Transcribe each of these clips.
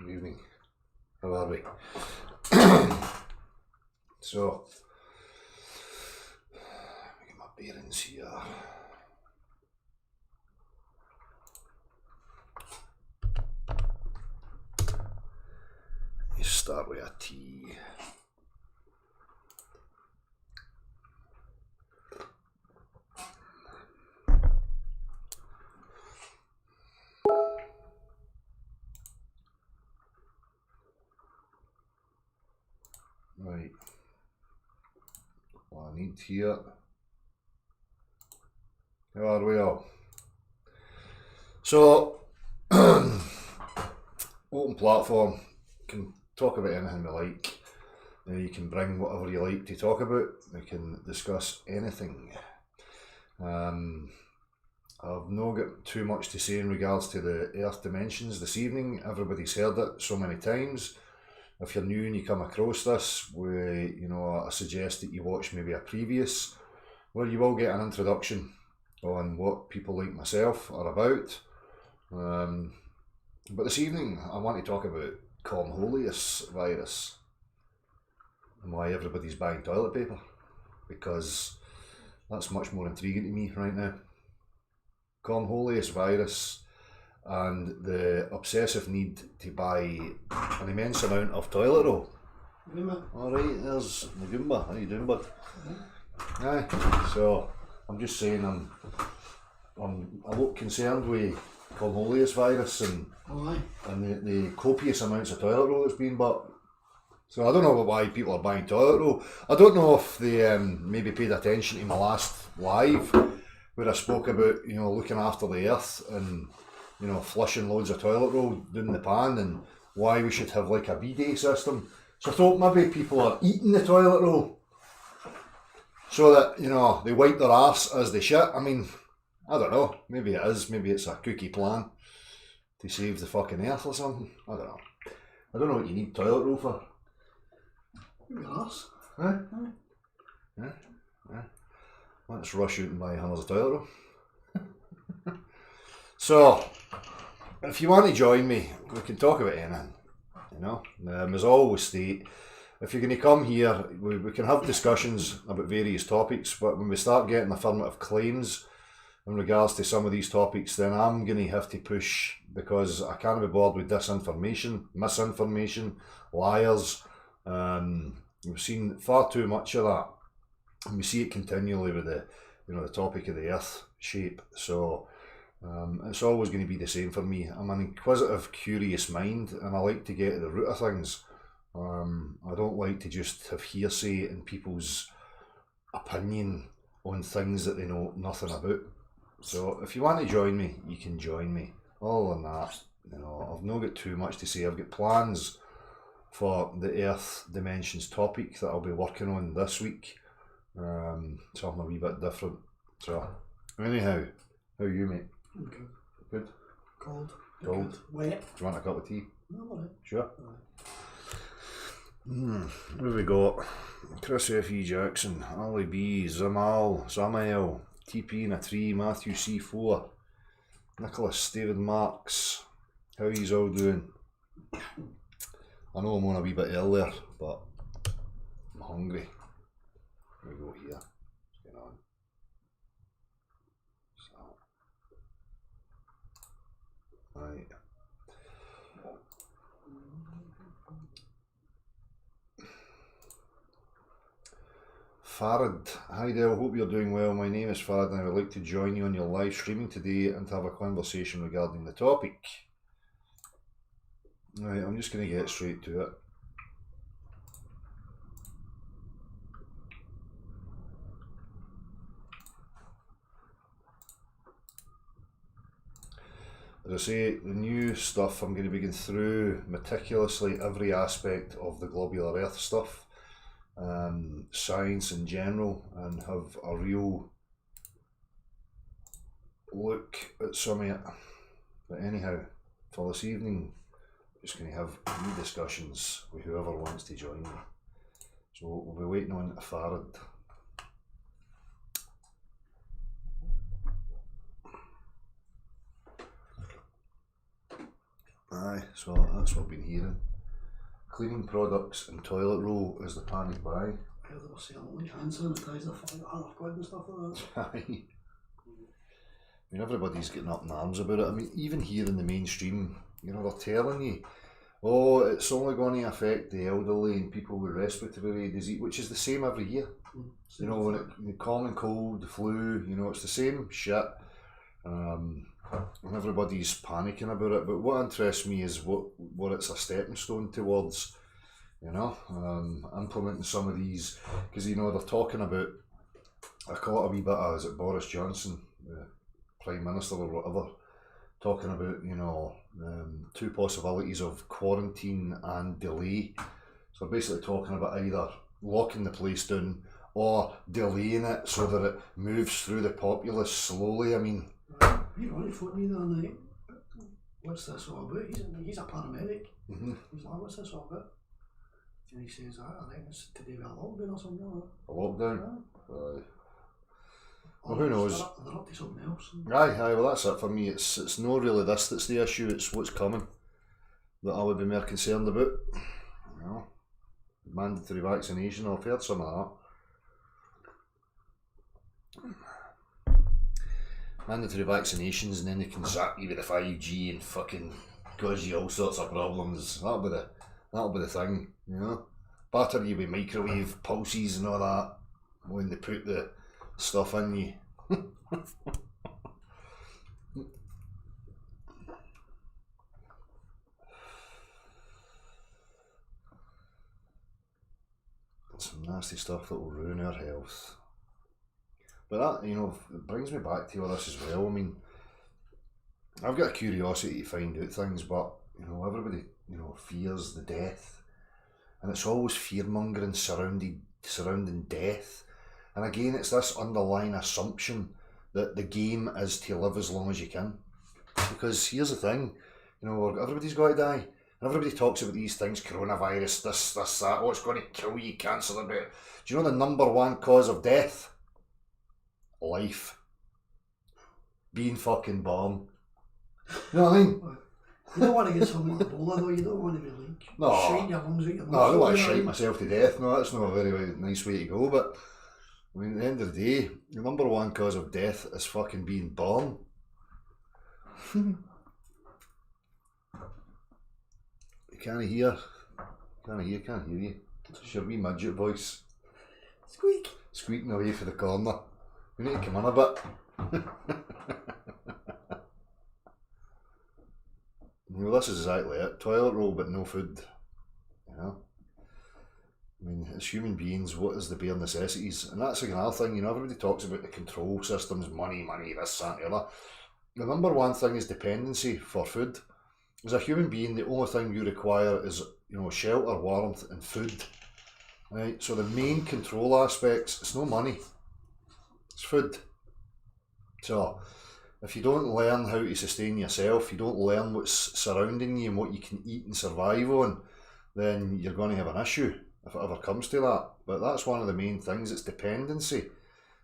Good evening. How are we? So, let me get my bearings here. You start with a T. Right. What I need here. How are we all? So, open platform, can talk about anything we like. You can bring whatever you like to talk about. We can discuss anything. I've not got too much to say in regards to the Earth Dimensions this evening. Everybody's heard it so many times. If you're new and you come across this, I suggest that you watch maybe a previous, where you will get an introduction on what people like myself are about. But this evening, I want to talk about Cornholius virus and why everybody's buying toilet paper, because that's much more intriguing to me right now. Cornholius virus and the obsessive need to buy an immense amount of toilet roll. Alright, there's Nagumba. How you doing, bud? Aye. So I'm just saying I'm a lot concerned with Cornholius virus and the copious amounts of toilet roll that's being bought. So I don't know why people are buying toilet roll. I don't know if they maybe paid attention to my last live where I spoke about looking after the earth and flushing loads of toilet roll down the pan and why we should have like a bidet system. So I thought maybe people are eating the toilet roll so that they wipe their arse as they shit. I mean, I don't know. Maybe it is. Maybe it's a cookie plan to save the fucking earth or something. I don't know. I don't know what you need toilet roll for. Your arse. Huh? Yeah. Let's rush out and buy hundreds of toilet roll. So, if you want to join me, we can talk about anything. As I always state, if you're going to come here, we can have discussions about various topics, but when we start getting affirmative claims in regards to some of these topics, then I'm going to have to push, because I can't be bored with disinformation, misinformation, liars. We've seen far too much of that, and we see it continually with the topic of the earth shape. So it's always going to be the same for me. I'm an inquisitive, curious mind, and I like to get to the root of things. I don't like to just have hearsay in people's opinion on things that they know nothing about. So if you want to join me, you can join me. Other than that, I've not got too much to say. I've got plans for the Earth Dimensions topic that I'll be working on this week. Something a wee bit different. So anyhow, how are you, mate? I'm good. Good? Cold. Cold? Good. Wet. Do you want a cup of tea? No, alright. Sure. What have we got? Chris F.E. Jackson, Ali B, Zamal, Zamael, TP in a tree, Matthew C4, Nicholas, David Marks. How he's all doing? I know I'm on a wee bit earlier, but I'm hungry. Here we go here. What's going on? So, right. Farad, hi there, hope you're doing well. My name is Farad and I would like to join you on your live streaming today and to have a conversation regarding the topic. Right, I'm just going to get straight to it. As I say, the new stuff, I'm going to be going through meticulously every aspect of the globular earth stuff. Science in general, and have a real look at some of it. But anyhow, for this evening, I'm just going to have new discussions with whoever wants to join me. So we'll be waiting on Farad. Aye, so that's what I've been hearing. Cleaning products and toilet roll is the panic buy. I heard they were selling like hand sanitizer for like £100 and stuff like that. Aye. I mean, everybody's getting up in arms about it. I mean, even here in the mainstream, you know, they're telling you, oh, it's only going to affect the elderly and people with respiratory disease, which is the same every year. You know, when the common cold, the flu, you know, it's the same shit. And everybody's panicking about it. But what interests me is what it's a stepping stone towards, you know, implementing some of these, because, you know, they're talking about, I call it a wee bit of, is it Boris Johnson, the Prime Minister or whatever, talking about, you know, two possibilities of quarantine and delay. So they're basically talking about either locking the place down or delaying it so that it moves through the populace slowly. I mean, He only phoned me the other night. What's this all about? He's a paramedic. He's like, what's this all about? And he says, I think it's to do with a lockdown or something like that. a lockdown. Yeah. Well, who knows? They're up to something else. Aye, well that's it for me. It's not really this that's the issue, it's what's coming that I would be more concerned about. You know, mandatory vaccination, I've heard some of that. Mandatory vaccinations, and then they can zap you with the 5G and fucking cause you all sorts of problems. That'll be the thing, you know. Batter you with microwave pulses and all that when they put the stuff in you. Some nasty stuff that will ruin our health. But that, you know, it brings me back to all this as well. I mean, I've got a curiosity to find out things, but, you know, everybody, you know, fears the death. And it's always fear-mongering surrounding death. And again, it's this underlying assumption that the game is to live as long as you can. Because here's the thing, you know, everybody's got to die. And everybody talks about these things, coronavirus, this, that, oh, it's going to kill you, cancel it. Do you know the number one cause of death? Life. Being fucking born. You know what I mean? You don't want to get something like Ebola though, you don't want to be like shitting your lungs out your No, I don't want to you know shite myself to death. No, that's not a very nice way to go, but I mean, at the end of the day, the number one cause of death is fucking being born. You can't hear you. It's your wee midget voice. Squeak! Squeaking away for the corner. We need to come in a bit. Well, this is exactly it. Toilet roll but no food. You know? I mean, as human beings, what is the bare necessities? And that's another thing, you know, everybody talks about the control systems, money, this, that, and the other. The number one thing is dependency for food. As a human being, the only thing you require is, you know, shelter, warmth, and food. Right? So the main control aspects, it's no money. It's food. So, if you don't learn how to sustain yourself, you don't learn what's surrounding you and what you can eat and survive on, then you're going to have an issue if it ever comes to that. But that's one of the main things, it's dependency.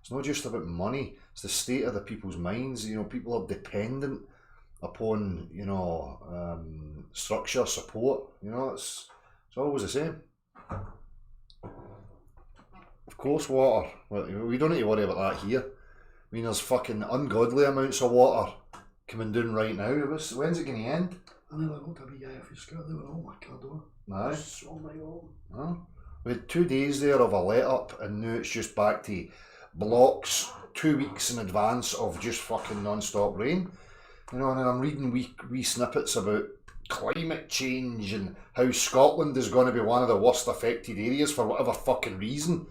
It's not just about money, it's the state of the people's minds. You know, people are dependent upon, you know, structure, support. You know, it's always the same. Of course, water. We don't need to worry about that here. I mean, there's fucking ungodly amounts of water coming down right now. When's it going to end? I nearly looked at a wee guy off his skirt, they were all my car door. Aye. Oh my god. Huh? We had 2 days there of a let up, and now it's just back to blocks 2 weeks in advance of just fucking non-stop rain. You know, and then I'm reading wee snippets about climate change and how Scotland is going to be one of the worst affected areas for whatever fucking reason.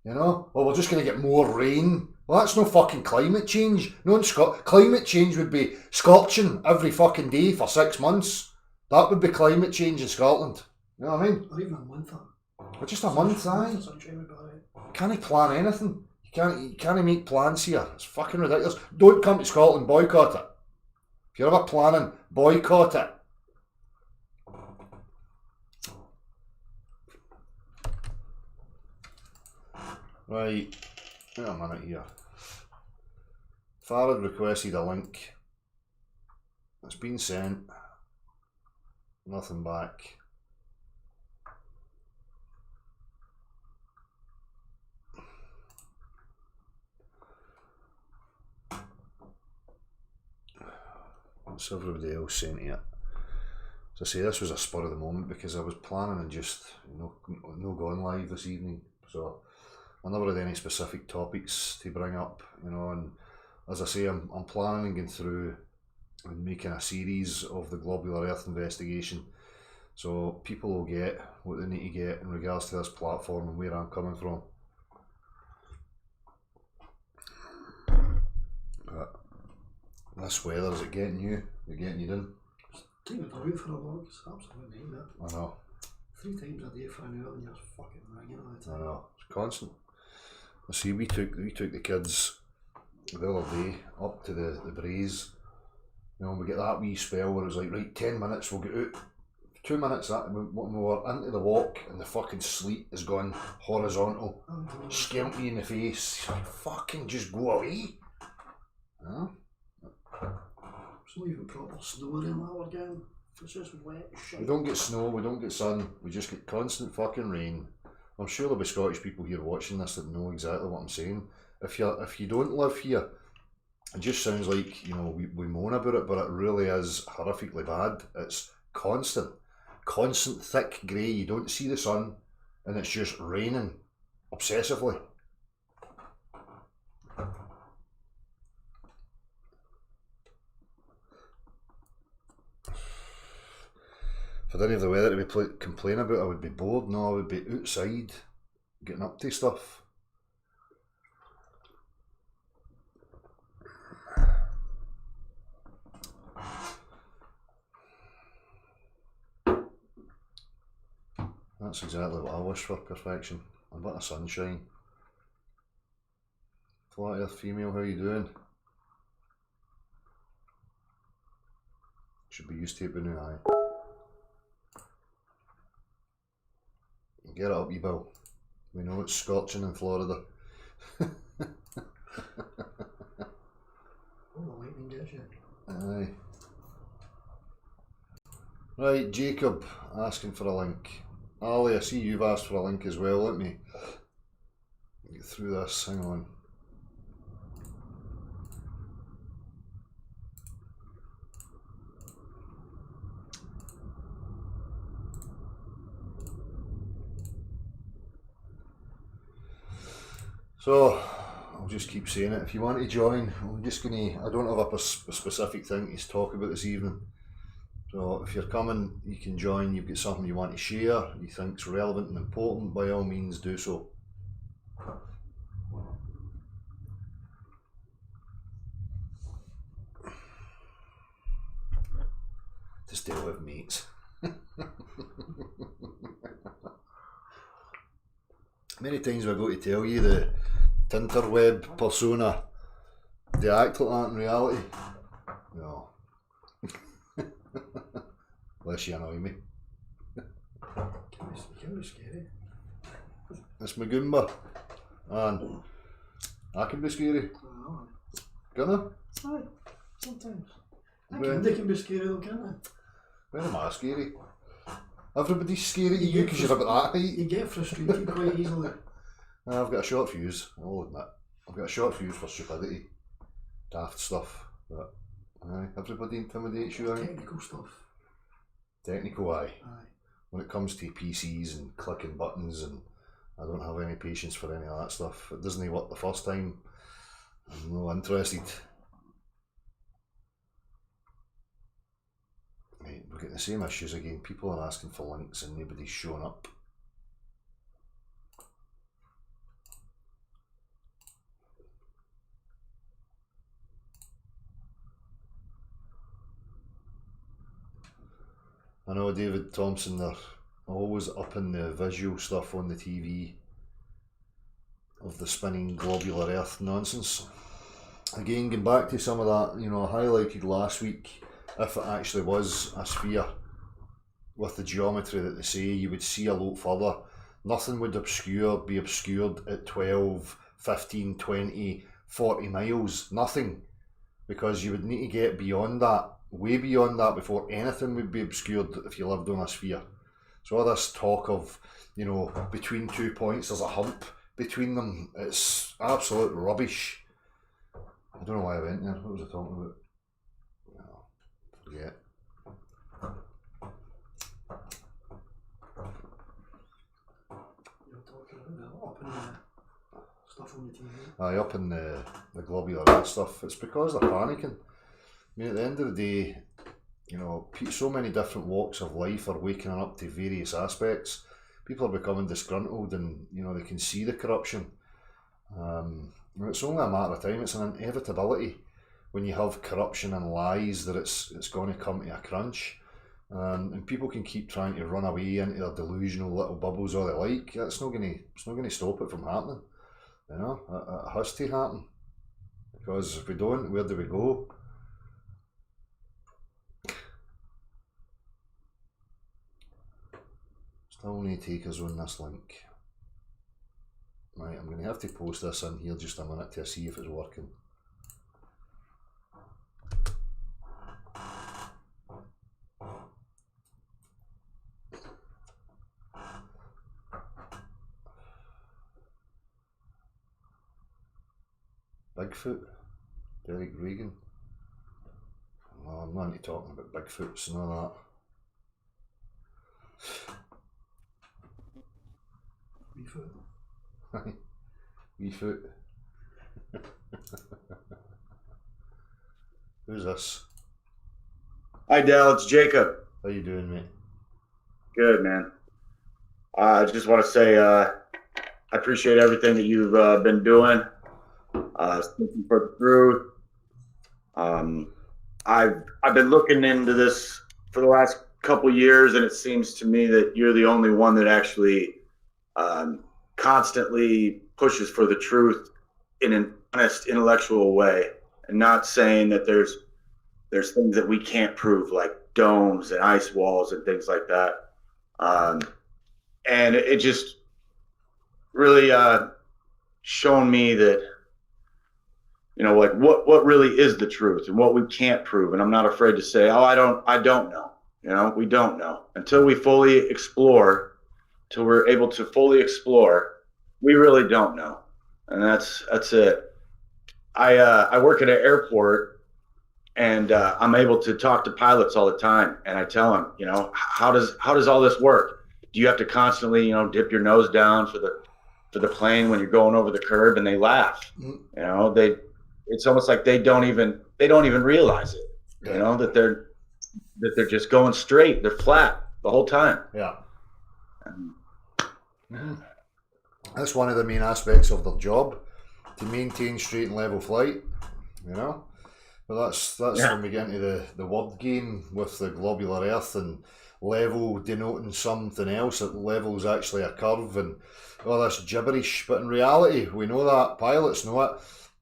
You know, well, we're just going to get more rain. Well, that's no fucking climate change. No, climate change would be scorching every fucking day for 6 months. That would be climate change in Scotland. You know what I mean? Or even a month. Or just a month, aye. Can't plan anything. You can't make plans here. It's fucking ridiculous. Don't come to Scotland, boycott it. If you're ever planning, boycott it. Right, wait a minute here. Farad requested a link. It's been sent. Nothing back. What's everybody else saying to it? As I say, this was a spur of the moment because I was planning on just, no going live this evening. So I never had any specific topics to bring up, and as I say, I'm planning on going through and making a series of the Globular Earth investigation. So people will get what they need to get in regards to this platform and where I'm coming from. But this weather, is it getting you? Is it getting you done? Taking it away for a walk, it's absolutely hate that. I know. 3 times a day for an hour and you're fucking ringing all the time. I know. It's constant. I see, we took the kids the other day up to the Braes. We get that wee spell where it was like, right, 10 minutes, we'll get out. 2 minutes that we were into the walk and the fucking sleet has gone horizontal. Scared me in the face. Like, fucking just go away. Huh? It's not even proper snow in that we're getting. It's just wet shit. We don't get snow, we don't get sun, we just get constant fucking rain. I'm sure there'll be Scottish people here watching this that know exactly what I'm saying. If you don't live here, it just sounds like, we moan about it, but it really is horrifically bad. It's constant thick grey, you don't see the sun, and it's just raining obsessively. If I didn't have the weather to complain about, I would be bored. No, I would be outside, getting up to stuff. That's exactly what I wish for, perfection. A bit of sunshine. Flat Earth female, how you doing? Should be used to it by now, aye. Get it up, you Bill. We know it's scorching in Florida. Oh, the lightning gets you. Aye. Right, Jacob asking for a link. Ali, I see you've asked for a link as well. Let me get through this. Hang on. So, I'll just keep saying it. If you want to join, I don't have a specific thing to talk about this evening. So, if you're coming, you can join. You've got something you want to share, you think's relevant and important, by all means do so. To stay with mates. Many times I go to tell you the Tinterweb persona, they act like that in reality. No. Unless you annoy me. It can be scary. It's Magumba. And I can be scary. Oh, Can I? aye, sometimes. When- They can be scary though, can't they? When am I scary? Everybody's scary to you because you're about that height. You get frustrated quite easily. I've got a short fuse, I'll admit. I've got a short fuse for stupidity. Daft stuff. But everybody intimidates you, aye? Technical stuff. Technical, aye. Aye. When it comes to PCs and clicking buttons, and I don't have any patience for any of that stuff. It doesn't work the first time, I'm not interested. Right, we're getting the same issues again. People are asking for links and nobody's showing up. I know David Thompson, they're always up in the visual stuff on the TV of the spinning globular earth nonsense. Again, going back to some of that, I highlighted last week, if it actually was a sphere with the geometry that they say, you would see a lot further. Nothing would be obscured at 12, 15, 20, 40 miles. Nothing. Because you would need to get beyond that way beyond that before anything would be obscured if you lived on a sphere. So all this talk of, you know, between 2 points there's a hump between them, it's absolute rubbish. I don't know why I went there. What was I talking about? No, forget. You're talking about the up and stuff on the TV. Aye, up in the globular and stuff. It's because they're panicking. I mean, at the end of the day, you know, so many different walks of life are waking up to various aspects. People are becoming disgruntled, and you know they can see the corruption. It's only a matter of time. It's an inevitability when you have corruption and lies that it's going to come to a crunch, and people can keep trying to run away into their delusional little bubbles all they like. That's not going to stop it from happening. You know, it has to happen, because if we don't, where do we go? Still need to take us on this link. Right, I'm going to have to post this in here just a minute to see if it's working. Bigfoot? Derek Reagan? No, I'm not into talking about Bigfoots and all Wee foot. that. Wee foot. Who's this? Hi, Dale. It's Jacob. How you doing, mate? Good, man. I just want to say I appreciate everything that you've been doing. Speaking for the truth. I've been looking into this for the last couple years, and it seems to me that you're the only one that actually constantly pushes for the truth in an honest, intellectual way, and not saying that there's things that we can't prove, like domes and ice walls and things like that. And it just really shown me that, you know, like what really is the truth and what we can't prove. And I'm not afraid to say, oh, I don't know. You know, we don't know until we fully explore, till we're able to fully explore. We really don't know. And that's it. I work at an airport, and I'm able to talk to pilots all the time. And I tell them, you know, how does all this work? Do you have to constantly, you know, dip your nose down for the plane when you're going over the curb? And they laugh. You know, it's almost like they don't even realize it. You know, that they're just going straight. They're flat the whole time. Yeah. That's one of the main aspects of their job, to maintain straight and level flight, you know. But that's when we get into the word game with the globular earth and level denoting something else. That level's actually a curve and all this gibberish. But in reality, we know that, pilots know it.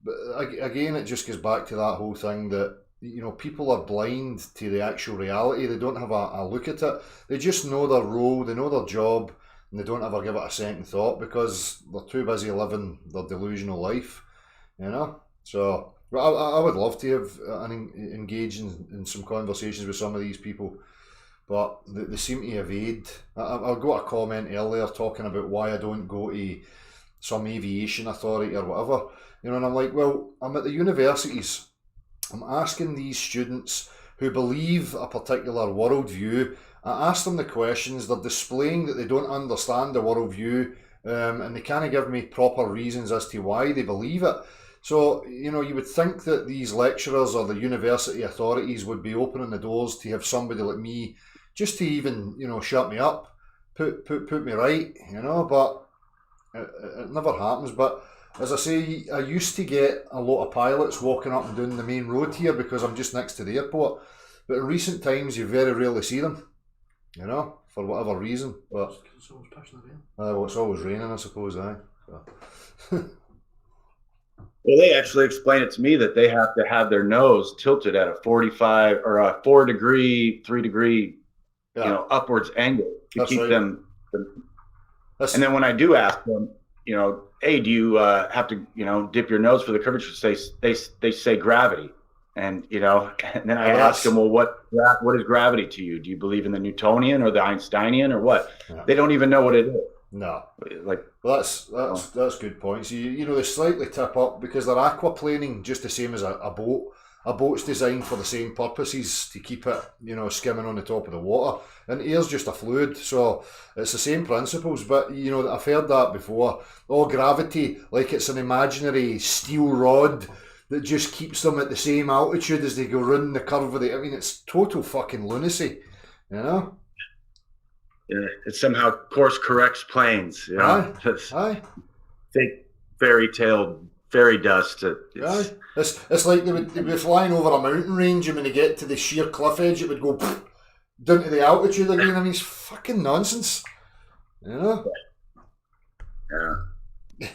But again, it just goes back to that whole thing that, you know, people are blind to the actual reality. They don't have a look at it. They just know their role, they know their job, and they don't ever give it a second thought because they're too busy living their delusional life, you know. So I would love to have engage in some conversations with some of these people, but they seem to evade. I got a comment earlier talking about why I don't go to some aviation authority or whatever, you know, and I'm like, well, I'm at the universities. I'm asking these students who believe a particular worldview. I ask them the questions. They're displaying that they don't understand the worldview, and they can't give me proper reasons as to why they believe it. So, you know, you would think that these lecturers or the university authorities would be opening the doors to have somebody like me just to even, you know, shut me up, put me right, you know, but it never happens. But as I say, I used to get a lot of pilots walking up and down the main road here because I'm just next to the airport. But in recent times, you very rarely see them, you know, for whatever reason. But It's always pushing it in. well, it's always raining, I suppose, aye. So. Well, they actually explained it to me that they have to have their nose tilted at a 45 or a 4 degree, 3 degree, Yeah. you know, upwards angle to That's keep right. them. That's, And then when I do ask them, you know, hey, do you have to, you know, dip your nose for the curvature? They say gravity. And you know, and then I Well, ask that's- them, well, what is gravity to you? Do you believe in the Newtonian or the Einsteinian or what? Yeah. They don't even know what it is. No. Like, Well, that's good points. You know, they slightly tip up because they're aquaplaning just the same as a boat. A boat's designed for the same purposes to keep it, you know, skimming on the top of the water. And air's just a fluid, so it's the same principles. But you know, I've heard that before. Oh, gravity, like it's an imaginary steel rod that just keeps them at the same altitude as they go round the curve of the. I mean, it's total fucking lunacy, you know. yeah, it somehow course corrects planes. You know, Aye. fake fairy tale fairy dust. Aye. It's like they'd be flying over a mountain range, and when they get to the sheer cliff edge, it would go down to the altitude again. I mean, it's fucking nonsense. You know? Yeah.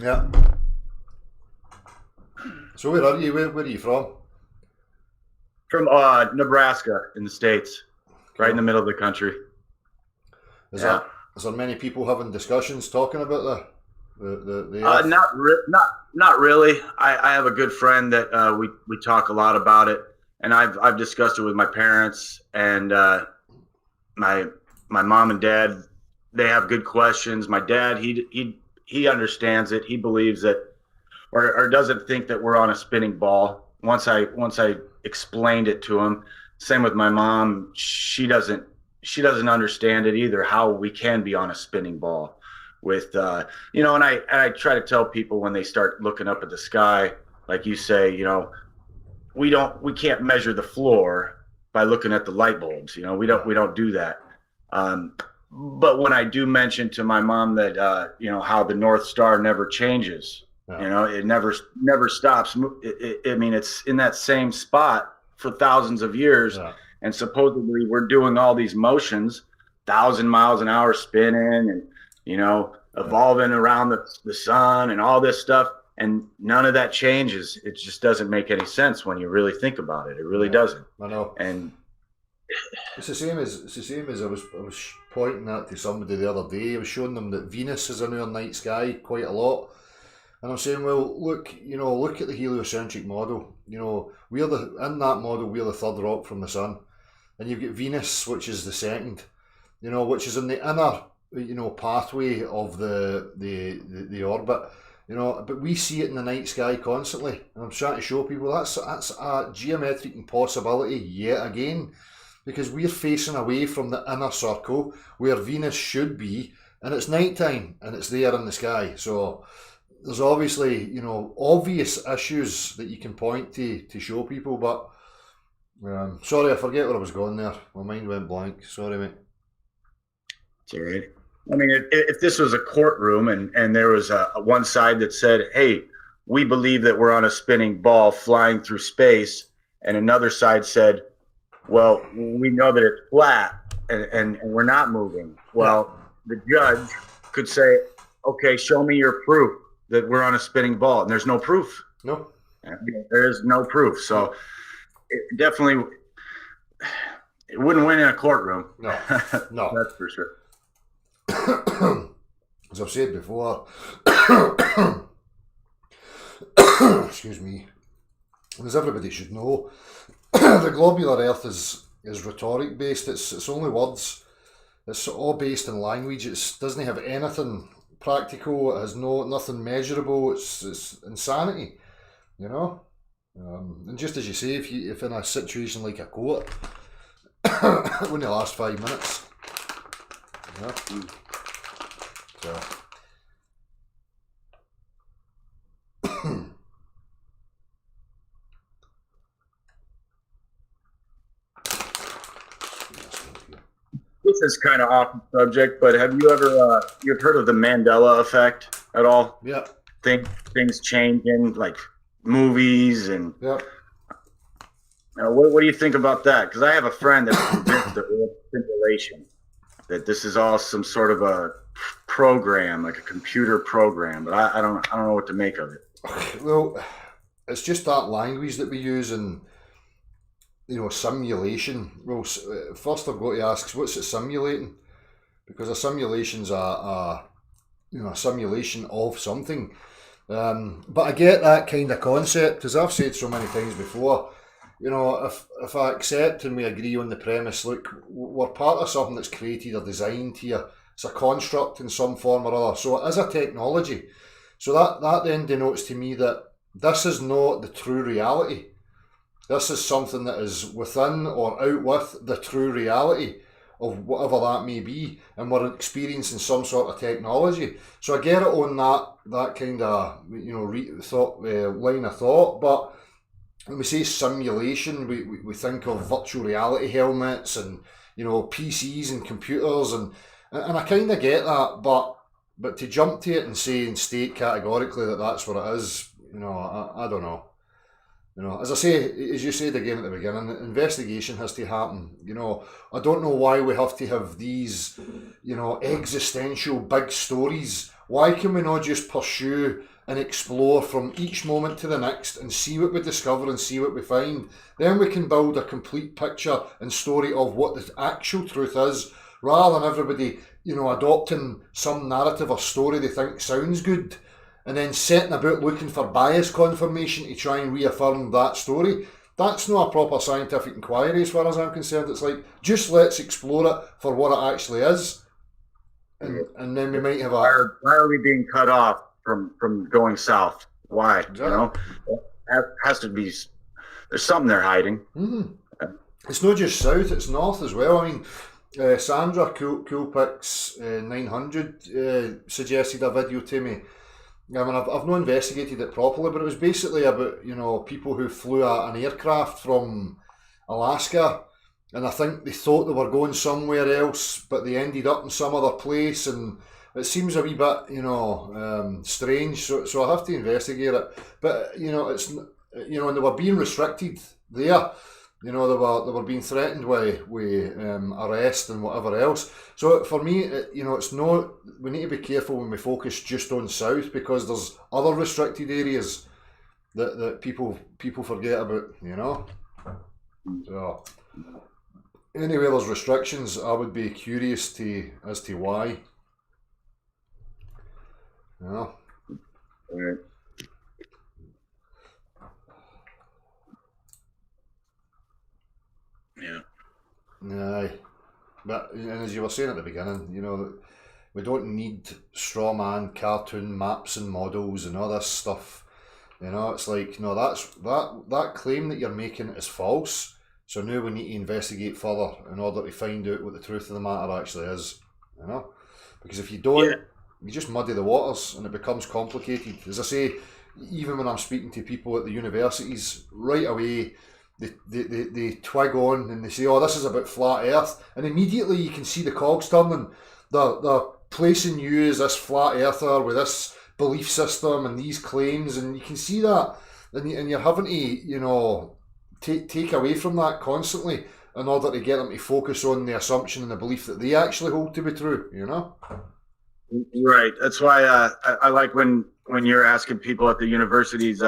Yeah. So where are you? Where are you from? From Nebraska in the States, right in the middle of the country. Is Yeah. there many people having discussions talking about the Earth? Not really. I have a good friend that we talk a lot about it, and I've discussed it with my parents and my mom and dad. They have good questions. My dad, he understands it. He believes that, or doesn't think that we're on a spinning ball. Once I explained it to him. Same with my mom. She doesn't understand it either. How we can be on a spinning ball. With you know, and I try to tell people when they start looking up at the sky, like you say, you know, we can't measure the floor by looking at the light bulbs. You know, we don't do that. But when I do mention to my mom that you know, how the North Star never changes, Yeah. you know, it never stops. I mean, it's in that same spot for thousands of years, Yeah. and supposedly we're doing all these motions, 1,000 miles an hour spinning, and you know, evolving around the sun and all this stuff, and none of that changes. It just doesn't make any sense when you really think about it. It really doesn't. I know. And It's the same as I was pointing that to somebody the other day. I was showing them that Venus is in our night sky quite a lot. And I'm saying, well, look at the heliocentric model. You know, in that model, we're the third rock from the sun. And you've got Venus, which is the second, you know, which is in the inner, you know, pathway of the orbit. You know, but we see it in the night sky constantly. And I'm trying to show people that's a geometric impossibility yet again. Because we're facing away from the inner circle where Venus should be, and it's nighttime and it's there in the sky. So there's obviously, you know, obvious issues that you can point to show people. But sorry, I forget where I was going there. My mind went blank. Sorry, mate. it's all right. I mean, if this was a courtroom and there was a one side that said, "Hey, we believe that we're on a spinning ball flying through space," and another side said, "Well, we know that it's flat and we're not moving." Well, the judge could say, "Okay, show me your proof that we're on a spinning ball," and there's no proof. No. There is no proof. So it definitely, it wouldn't win in a courtroom. No. No. That's for sure. As I've said before, excuse me, as everybody should know, the globular Earth is rhetoric based. It's only words. It's all based in language. It doesn't have anything practical. It has nothing measurable. It's insanity, you know. And just as you say, if in a situation like a court, it wouldn't last 5 minutes. You know? So. This is kind of off the subject, but have you ever you've heard of the Mandela effect at all? Yeah. Things changing, like movies, and Yeah. what do you think about that? Because I have a friend that's convinced that we're simulation, that this is all some sort of a program, like a computer program. But I don't know what to make of it. Well, it's just that language that we use in, you know, simulation. Well, first I've got to ask, what's it simulating? Because a simulation's a simulation of something. But I get that kind of concept, as I've said so many times before. You know, if I accept and we agree on the premise, look, we're part of something that's created or designed here. It's a construct in some form or other. So it is a technology. So that then denotes to me that this is not the true reality. This is something that is within or out with the true reality of whatever that may be, and we're experiencing some sort of technology. So I get it on that kind of line of thought. But when we say simulation, we think of virtual reality helmets and PCs and computers, and I kind of get that, but to jump to it and say and state categorically that that's what it is, I don't know. As I say, as you said again at the beginning, the investigation has to happen. I don't know why we have to have these, existential big stories. Why can we not just pursue and explore from each moment to the next and see what we discover and see what we find? Then we can build a complete picture and story of what the actual truth is, rather than everybody, adopting some narrative or story they think sounds good, and then setting about looking for bias confirmation to try and reaffirm that story. That's not a proper scientific inquiry as far as I'm concerned. It's like, just let's explore it for what it actually is. And then we might have why are we being cut off from going south? Why? Exactly. Has to be, there's something they're hiding. Mm-hmm. It's not just south, it's north as well. I mean, Sandra Coolpix 900 suggested a video to me. I mean, I've not investigated it properly, but it was basically about, people who flew an aircraft from Alaska, and I think they thought they were going somewhere else, but they ended up in some other place, and it seems a wee bit, strange. So I have to investigate it. But it's and they were being restricted there. They were being threatened with arrest and whatever else. So for me, it's not. We need to be careful when we focus just on south, because there's other restricted areas that people forget about. So anyway, there's restrictions. I would be curious as to why. Right. Yeah. Aye. But and as you were saying at the beginning, we don't need straw man cartoon maps and models and all this stuff. It's like, no, that claim that you're making is false. So now we need to investigate further in order to find out what the truth of the matter actually is. Because if you don't, you just muddy the waters and it becomes complicated. As I say, even when I'm speaking to people at the universities, right away they twig on and they say, oh, this is about flat earth, and immediately you can see the cogs turning. They're placing you as this flat earther with this belief system and these claims, and you can see that, and you're having to take away from that constantly in order to get them to focus on the assumption and the belief that they actually hold to be true. Right. That's why I like when you're asking people at the universities,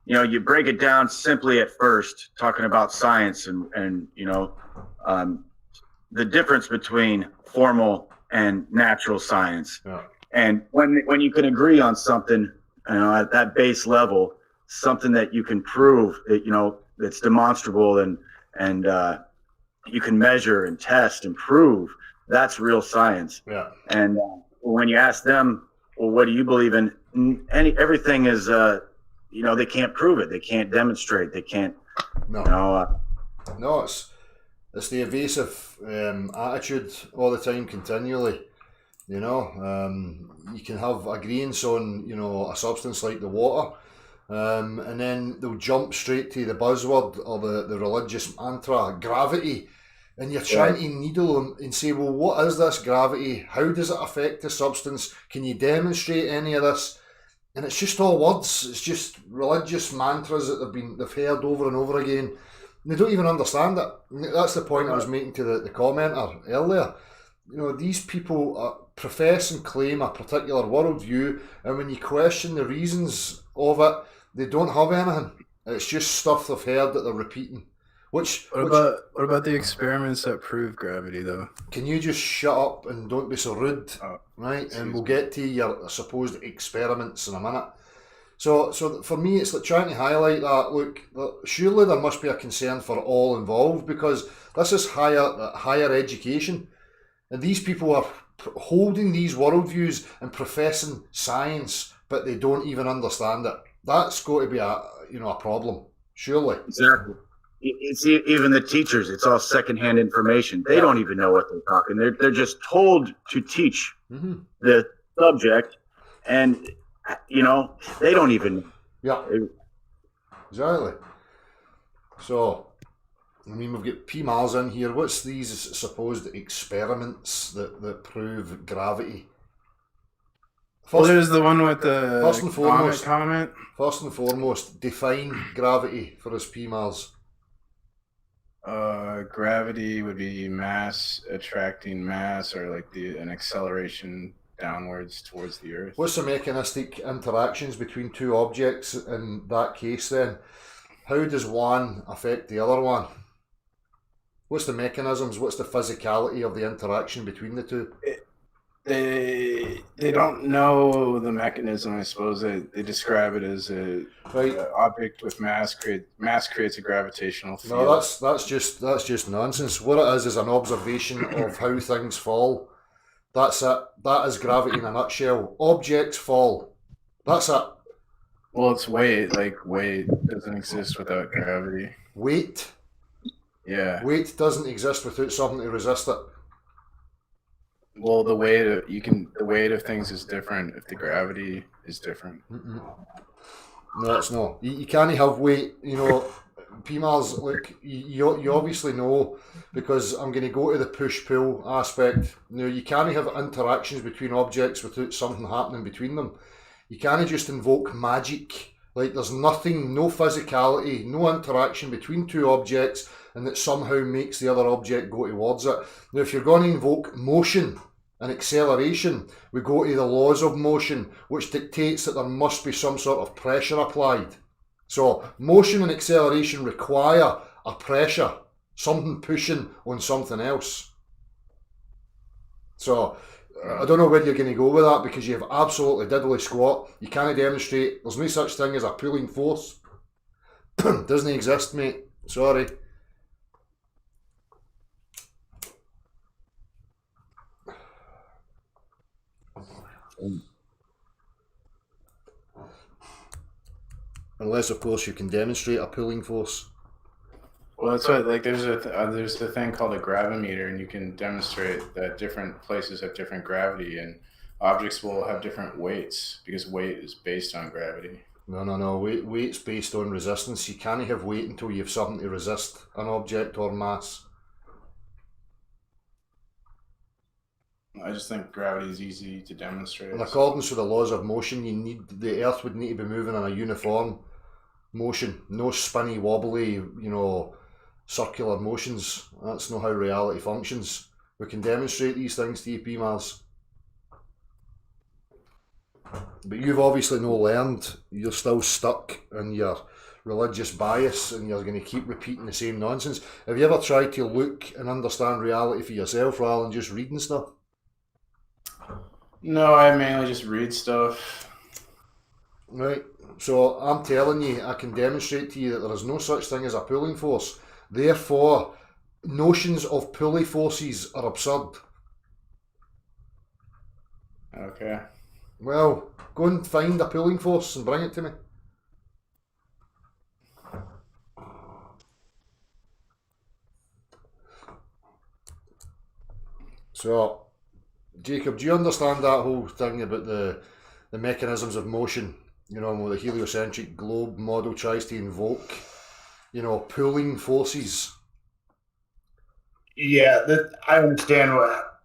you break it down simply at first, talking about science and the difference between formal and natural science. Yeah. And when you can agree on something, at that base level, something that you can prove that, that's demonstrable and you can measure and test and prove, that's real science. Yeah. And when you ask them, well, what do you believe in? Everything is, they can't prove it. They can't demonstrate. They can't. No. No, it's the evasive attitude all the time, continually. You can have agreements on, a substance like the water, and then they'll jump straight to the buzzword or the religious mantra, gravity. And you're trying to needle them and say, well, what is this gravity? How does it affect the substance? Can you demonstrate any of this? And it's just all words. It's just religious mantras that they've heard over and over again. And they don't even understand it. That's the point I was making to the commenter earlier. These people profess and claim a particular worldview, and when you question the reasons of it, they don't have anything. It's just stuff they've heard that they're repeating. What about the experiments that prove gravity, though? Can you just shut up and don't be so rude, right? And we'll get to your supposed experiments in a minute. So for me, it's like trying to highlight that. Look, surely there must be a concern for all involved, because this is higher education, and these people are holding these worldviews and professing science, but they don't even understand it. That's got to be a problem, surely. Exactly. It's even the teachers. It's all secondhand information. They don't even know what they're talking. They're just told to teach the subject, and they don't even. Yeah, exactly. So, I mean, we've got P. Mars in here. What's these supposed experiments that prove gravity? Well, there's the one with the first and foremost, comment. First and foremost, define gravity for us P. Mars. Gravity would be mass attracting mass, or like an acceleration downwards towards the Earth. What's the mechanistic interactions between two objects in that case then? How does one affect the other one? What's the mechanisms? What's the physicality of the interaction between the two? They don't know the mechanism. I suppose they describe it as a object with mass creates a gravitational field. No, that's just nonsense. What it is an observation of how things fall. That's it. That is gravity in a nutshell. Objects fall. That's it. Well, it's weight. Like, weight doesn't exist without gravity. Weight? Yeah. Weight doesn't exist without something to resist it. Well, the weight of things is different if the gravity is different. No, it's not. You can't have weight, PMARS, look, you obviously know, because I'm going to go to the push-pull aspect. Now, you can't have interactions between objects without something happening between them. You can't just invoke magic. Like, there's nothing, no physicality, no interaction between two objects, and that somehow makes the other object go towards it. Now, if you're going to invoke motion and acceleration, we go to the laws of motion, which dictates that there must be some sort of pressure applied. So motion and acceleration require a pressure, something pushing on something else. So I don't know where you're going to go with that, because you have absolutely diddly squat. You can't demonstrate. There's no such thing as a pulling force. Doesn't exist, mate. Sorry. Unless, of course, you can demonstrate a pulling force. Well, that's what, like, there's a thing called a gravimeter, and you can demonstrate that different places have different gravity, and objects will have different weights, because weight is based on gravity. No. Weight's based on resistance. You can't have weight until you have something to resist an object or mass. I just think gravity is easy to demonstrate. In accordance with the laws of motion, the Earth would need to be moving in a uniform motion, no spinny, wobbly, circular motions. That's not how reality functions. We can demonstrate these things to you, PMARS. But you've obviously not learned. You're still stuck in your religious bias, and you're going to keep repeating the same nonsense. Have you ever tried to look and understand reality for yourself rather than just reading stuff? No, I mainly just read stuff. Right. So I'm telling you, I can demonstrate to you that there is no such thing as a pulling force. Therefore, notions of pulley forces are absurd. Okay. Well, go and find a pulling force and bring it to me. So, Jacob, do you understand that whole thing about the mechanisms of motion? Where the heliocentric globe model tries to invoke, pulling forces. Yeah, I understand.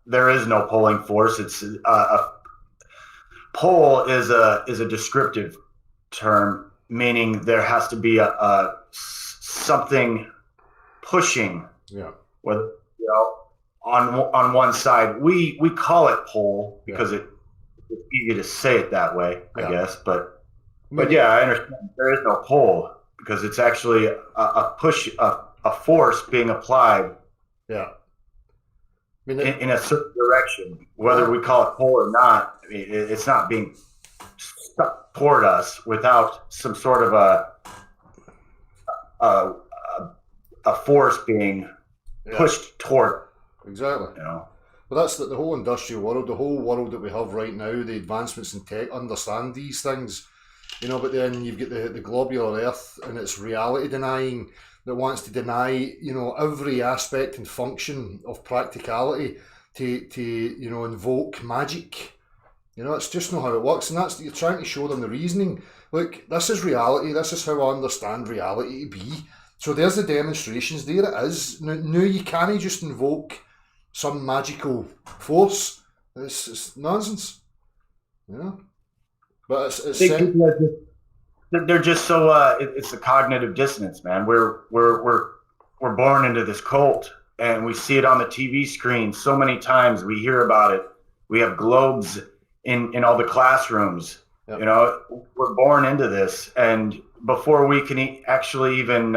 There is no pulling force. It's a pull is a descriptive term, meaning there has to be a something pushing. Yeah. Whether on one side, we call it pull because it's easy to say it that way, I guess. But yeah, I understand. There is no pull because it's actually a push, a force being applied. Yeah. In a certain direction, whether we call it pull or not. I mean, it's not being stuck toward us without some sort of a force being pushed toward, Exactly. you know. But that's the whole industrial world, the whole world that we have right now, the advancements in tech understand these things, you know, but then you've got the globular earth and its reality denying that wants to deny, you know, every aspect and function of practicality to you know, invoke magic. You know, it's just not how it works, and that's, you're trying to show them the reasoning. Look, this is reality, this is how I understand reality to be. So there's the demonstrations, there it is. Now you can't just invoke some magical force. It's nonsense, you know. But it's They're just so it's the cognitive dissonance, man. We're born into this cult, and we see it on the TV screen so many times. We hear about it. We have globes in all the classrooms. Yep. You know, we're born into this, and before we can actually even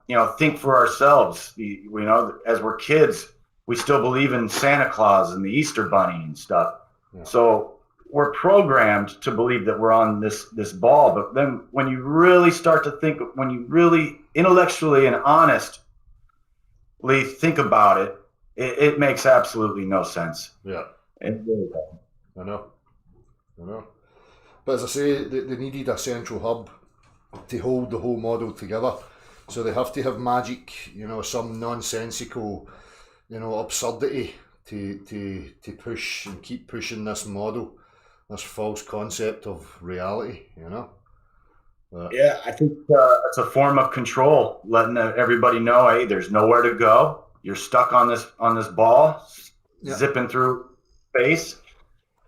you know, think for ourselves, you know, as we're kids, we still believe in Santa Claus and the Easter Bunny and stuff. Yeah. So we're programmed to believe that we're on this ball. But then when you really start to think, when you really intellectually and honestly think about it, it makes absolutely no sense. Yeah. It really doesn't. I know. But as I say, they needed a central hub to hold the whole model together. So they have to have magic, you know, some nonsensical, you know, absurdity to push and keep pushing this model, this false concept of reality, you know. But, Yeah, I think it's a form of control, letting everybody know, hey, there's nowhere to go. You're stuck on this ball, Yeah. zipping through space,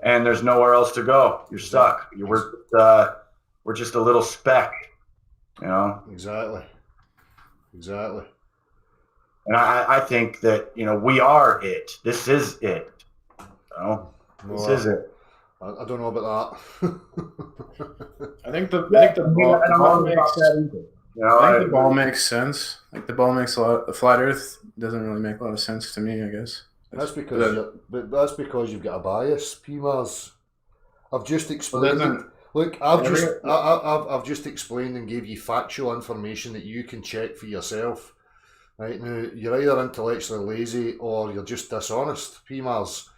and there's nowhere else to go. You're stuck. We're just a little speck, you know. Exactly. And I think that, you know, we are it. This is it. You know? This is it. I don't know about that. I think the I don't ball know makes, about that either. You know, I think the ball makes sense. Like the ball makes a lot. The flat Earth doesn't really make a lot of sense to me, I guess. That's because you've got a bias, PMARS. I've just explained it. Look, I've just explained and gave you factual information that you can check for yourself. Right now, you're either intellectually lazy or you're just dishonest, PMARS.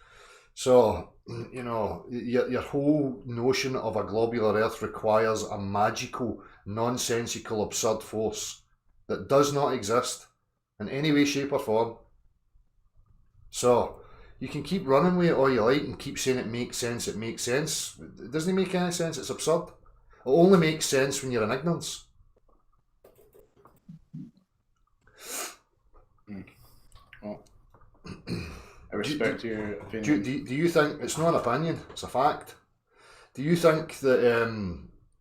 So, you know, your whole notion of a globular Earth requires a magical, nonsensical, absurd force that does not exist in any way, shape, or form. So, you can keep running with it all you like and keep saying it makes sense. It doesn't make any sense. It's absurd. It only makes sense when you're in ignorance. Well, I respect your opinion. Do you think it's not an opinion? It's a fact. Do you think that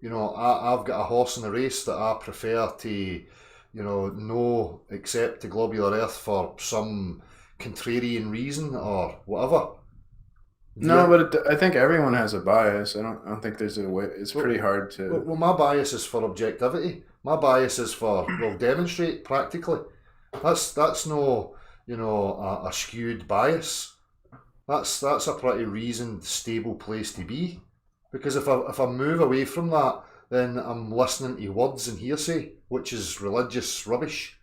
you know, I've got a horse in the race that I prefer to, you know, no accept the globular Earth for some contrarian reason or whatever? No, but I think everyone has a bias. I don't think there's a way. It's pretty hard to. Well, my bias is for objectivity. My bias is for, well, demonstrate practically. That's no, you know, a skewed bias. That's a pretty reasoned, stable place to be. Because if I move away from that, then I'm listening to words and hearsay, which is religious rubbish.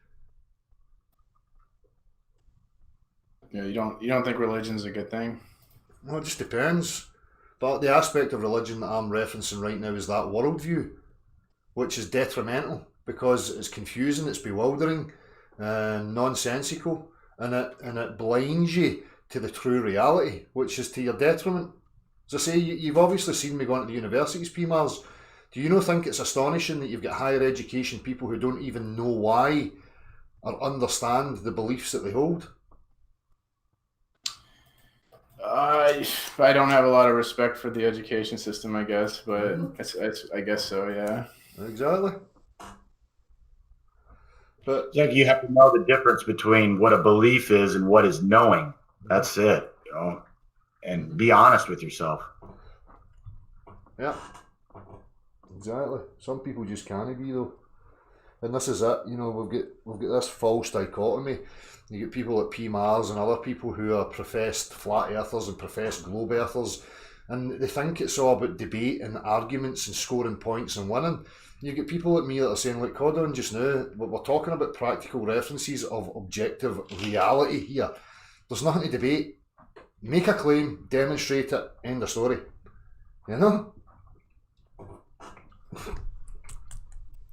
Yeah, you don't think religion's a good thing? Well, it just depends. But the aspect of religion that I'm referencing right now is that worldview, which is detrimental because it's confusing, it's bewildering, and nonsensical, and it blinds you to the true reality, which is to your detriment. As I say, you've obviously seen me going to the universities, PMARS. Do you not think it's astonishing that you've got higher education people who don't even know why or understand the beliefs that they hold? I don't have a lot of respect for the education system, I guess, but I guess so, yeah. Exactly. But it's like you have to know the difference between what a belief is and what is knowing. That's it, you know, and be honest with yourself. yeah, exactly. Some people just can't be though, and this is it. You know, we've got this false dichotomy. You get people like P. Mars and other people who are professed flat earthers and professed globe earthers, and they think it's all about debate and arguments and scoring points and winning. You get people like me that are saying, like Codon just now, we're talking about practical references of objective reality here. There's nothing to debate. Make a claim, demonstrate it, end of story. You know?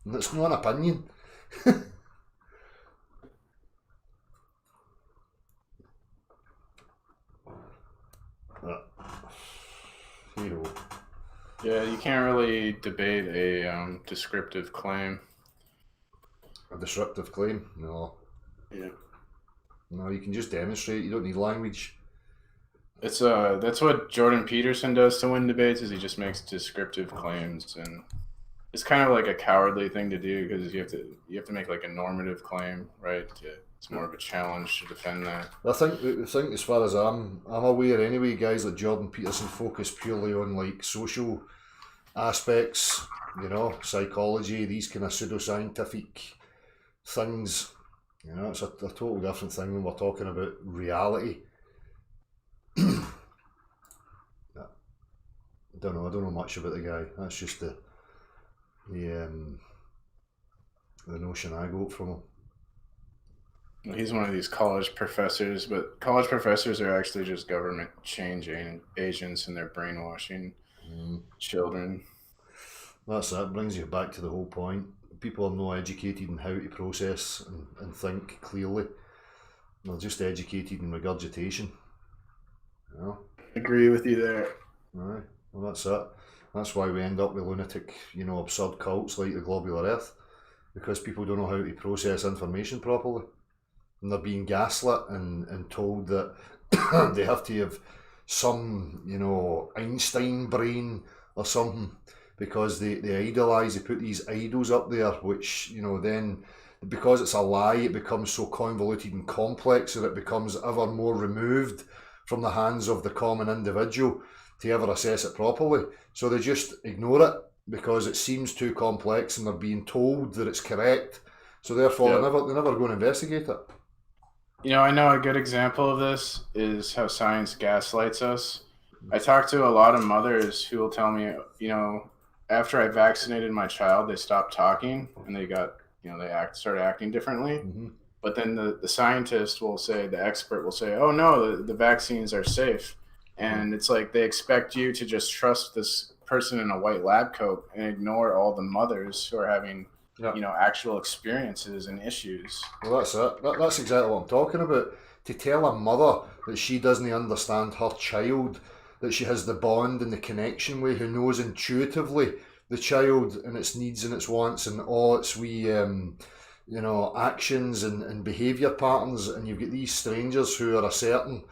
And it's not an opinion. Hey-ho. Yeah, you can't really debate a descriptive claim. A disruptive claim? No. Yeah. No, you can just demonstrate. You don't need language. It's that's what Jordan Peterson does to win debates, is he just makes descriptive claims, and it's kind of like a cowardly thing to do because you have to make like a normative claim, right? It's more of a challenge to defend that. I think as far as I'm aware anyway, guys like Jordan Peterson focus purely on like social aspects, you know, psychology, these kind of pseudoscientific things. You know, it's a total different thing when we're talking about reality. I don't know much about the guy. That's just the notion I got from him. He's one of these college professors, but college professors are actually just government change agents, and they're brainwashing children. That brings you back to the whole point. People are not educated in how to process and think clearly. They're just educated in regurgitation. You know? Agree with you there. Aye. Well, that's it. That's why we end up with lunatic, you know, absurd cults like the Globular Earth, because people don't know how to process information properly. And they're being gaslit and told that they have to have some, you know, Einstein brain or something, because they idolise, they put these idols up there, which, you know, then, because it's a lie, it becomes so convoluted and complex that it becomes ever more removed from the hands of the common individual to ever assess it properly. So they just ignore it because it seems too complex and they're being told that it's correct. So therefore, they're never going to investigate it. You know, I know a good example of this is how science gaslights us. I talk to a lot of mothers who will tell me, you know, after I vaccinated my child, they stopped talking and they got, you know, started acting differently. Mm-hmm. But then the scientist will say, the expert will say, oh no, the vaccines are safe. And it's like they expect you to just trust this person in a white lab coat and ignore all the mothers who are having, you know, actual experiences and issues. Well, that's it. That's exactly what I'm talking about. To tell a mother that she doesn't understand her child, that she has the bond and the connection with, who knows intuitively the child and its needs and its wants and all its wee, you know, actions and behaviour patterns, and you've got these strangers who are asserting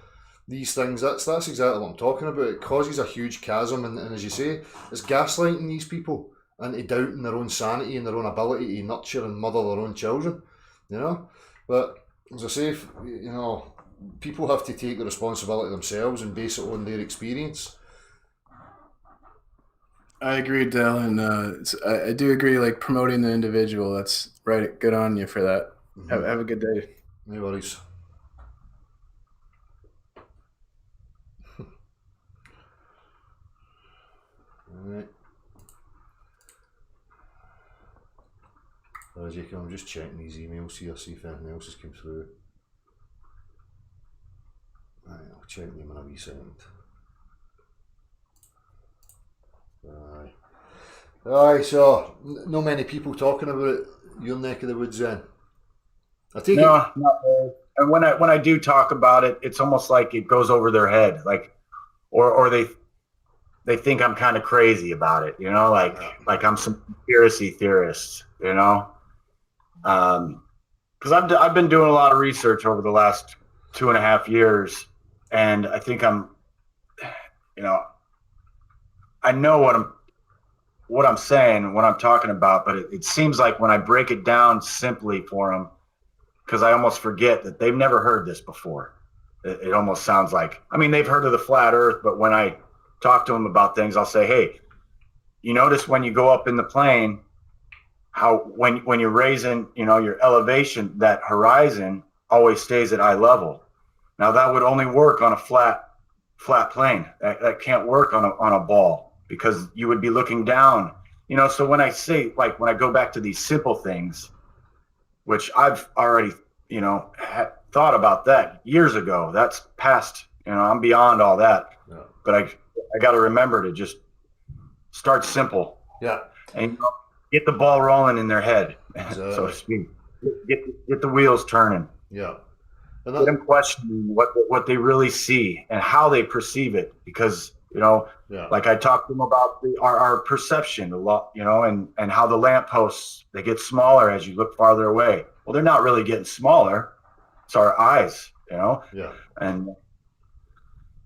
these things. That's exactly what I'm talking about. It causes a huge chasm, and as you say, it's gaslighting these people into doubting their own sanity and their own ability to nurture and mother their own children, you know. But as I say, you know, people have to take the responsibility themselves and base it on their experience. I agree, Dell, and I do agree. Like, promoting the individual, that's right. Good on you for that. Mm-hmm. Have a good day. No worries. All right. I'm just checking these emails here, see if anything else has come through. Right, I'll check them in a wee second. Aye, so no many people talking about it, your neck of the woods then? I take no, it. Not really. And when I do talk about it, it's almost like it goes over their head, like, or they think I'm kind of crazy about it, you know, like I'm some conspiracy theorist, you know. Because I've been doing a lot of research over the last 2.5 years, and I think I'm, you know, I know what I'm saying, what I'm talking about, but it seems like when I break it down simply for them, because I almost forget that they've never heard this before. It almost sounds like, I mean, they've heard of the flat earth, but when I talk to them about things, I'll say, hey, you notice when you go up in the plane, how when you're raising, you know, your elevation, that horizon always stays at eye level. Now that would only work on a flat flat plane. That can't work on a ball because you would be looking down. You know, so when I say, like, when I go back to these simple things, which I've already, you know, thought about that years ago. That's past, you know, I'm beyond all that. Yeah. But I got to remember to just start simple. Yeah. And you know, get the ball rolling in their head, Exactly. so to speak. Get the wheels turning. Yeah. And Get them questioning what they really see and how they perceive it, because you know, yeah. like I talked to them about our perception a lot, you know, and how the lampposts, they get smaller as you look farther away. Well, they're not really getting smaller. It's our eyes, you know. Yeah. And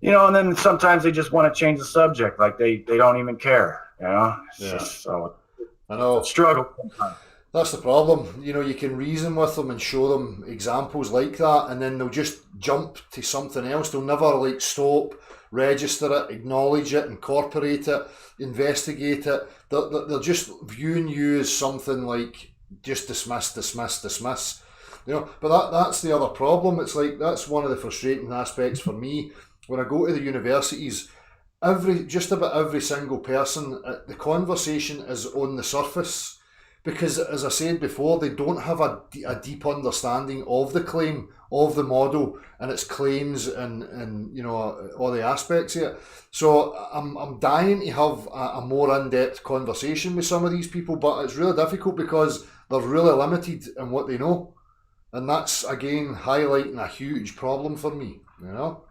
you know, and then sometimes they just want to change the subject, like they don't even care, you know. Yeah. So I know. struggle sometimes. That's the problem. You know, you can reason with them and show them examples like that, and then they'll just jump to something else. They'll never like stop, register it, acknowledge it, incorporate it, investigate it. They're just viewing you as something like just dismiss. You know, but that's the other problem. It's like that's one of the frustrating aspects for me when I go to the universities. Just about every single person, the conversation is on the surface. Because, as I said before, they don't have a deep understanding of the claim, of the model, and its claims, and you know, all the aspects of it. So I'm dying to have a more in-depth conversation with some of these people, but it's really difficult because they're really limited in what they know, and that's again highlighting a huge problem for me. You know.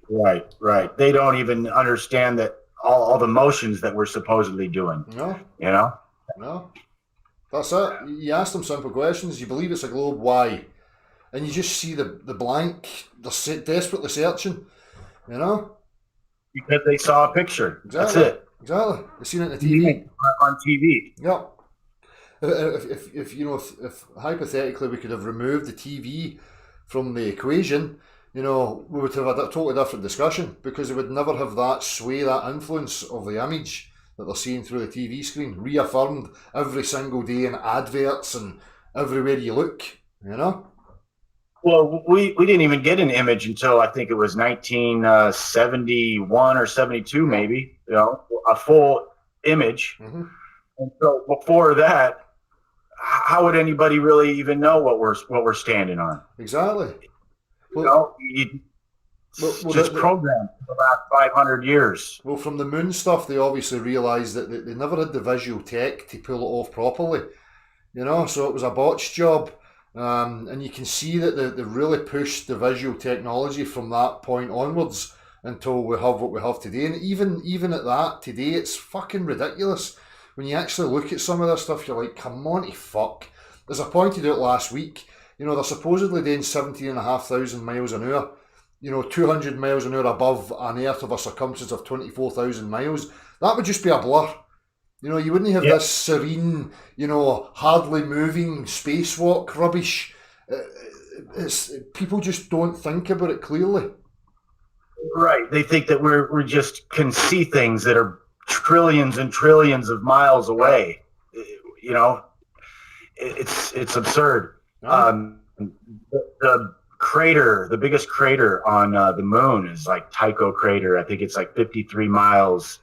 Right. They don't even understand that all the motions that we're supposedly doing. No. You know. No, that's it. You ask them simple questions. You believe it's a globe? Why? And you just see the blank. They're desperately searching. You know, because they saw a picture. Exactly. That's it. Exactly. They've seen it on the TV. On TV. Yep. If you know, if hypothetically we could have removed the TV from the equation, you know, we would have a totally different discussion, because it would never have that sway, that influence of the image that they're seeing through the TV screen, reaffirmed every single day in adverts and everywhere you look, you know? Well, we didn't even get an image until I think it was 1971 or 72, maybe, you know, a full image. Mm-hmm. And so before that, how would anybody really even know what we're standing on? Exactly. Well, just programmed for the last 500 years. Well, from the moon stuff, they obviously realised that they never had the visual tech to pull it off properly, you know, so it was a botched job. And you can see that they really pushed the visual technology from that point onwards until we have what we have today. And even at that, today, it's fucking ridiculous. When you actually look at some of this stuff, you're like, come on to fuck. As I pointed out last week, you know, they're supposedly doing 17,500 miles an hour. You know, 200 miles an hour above an Earth of a circumference of 24,000 miles. That would just be a blur. You know, you wouldn't have this serene, you know, hardly moving spacewalk rubbish. People just don't think about it clearly. Right. They think that we just can see things that are trillions and trillions of miles away. You know, it's absurd. The crater, the biggest crater on the moon is like Tycho crater. I think it's like 53 miles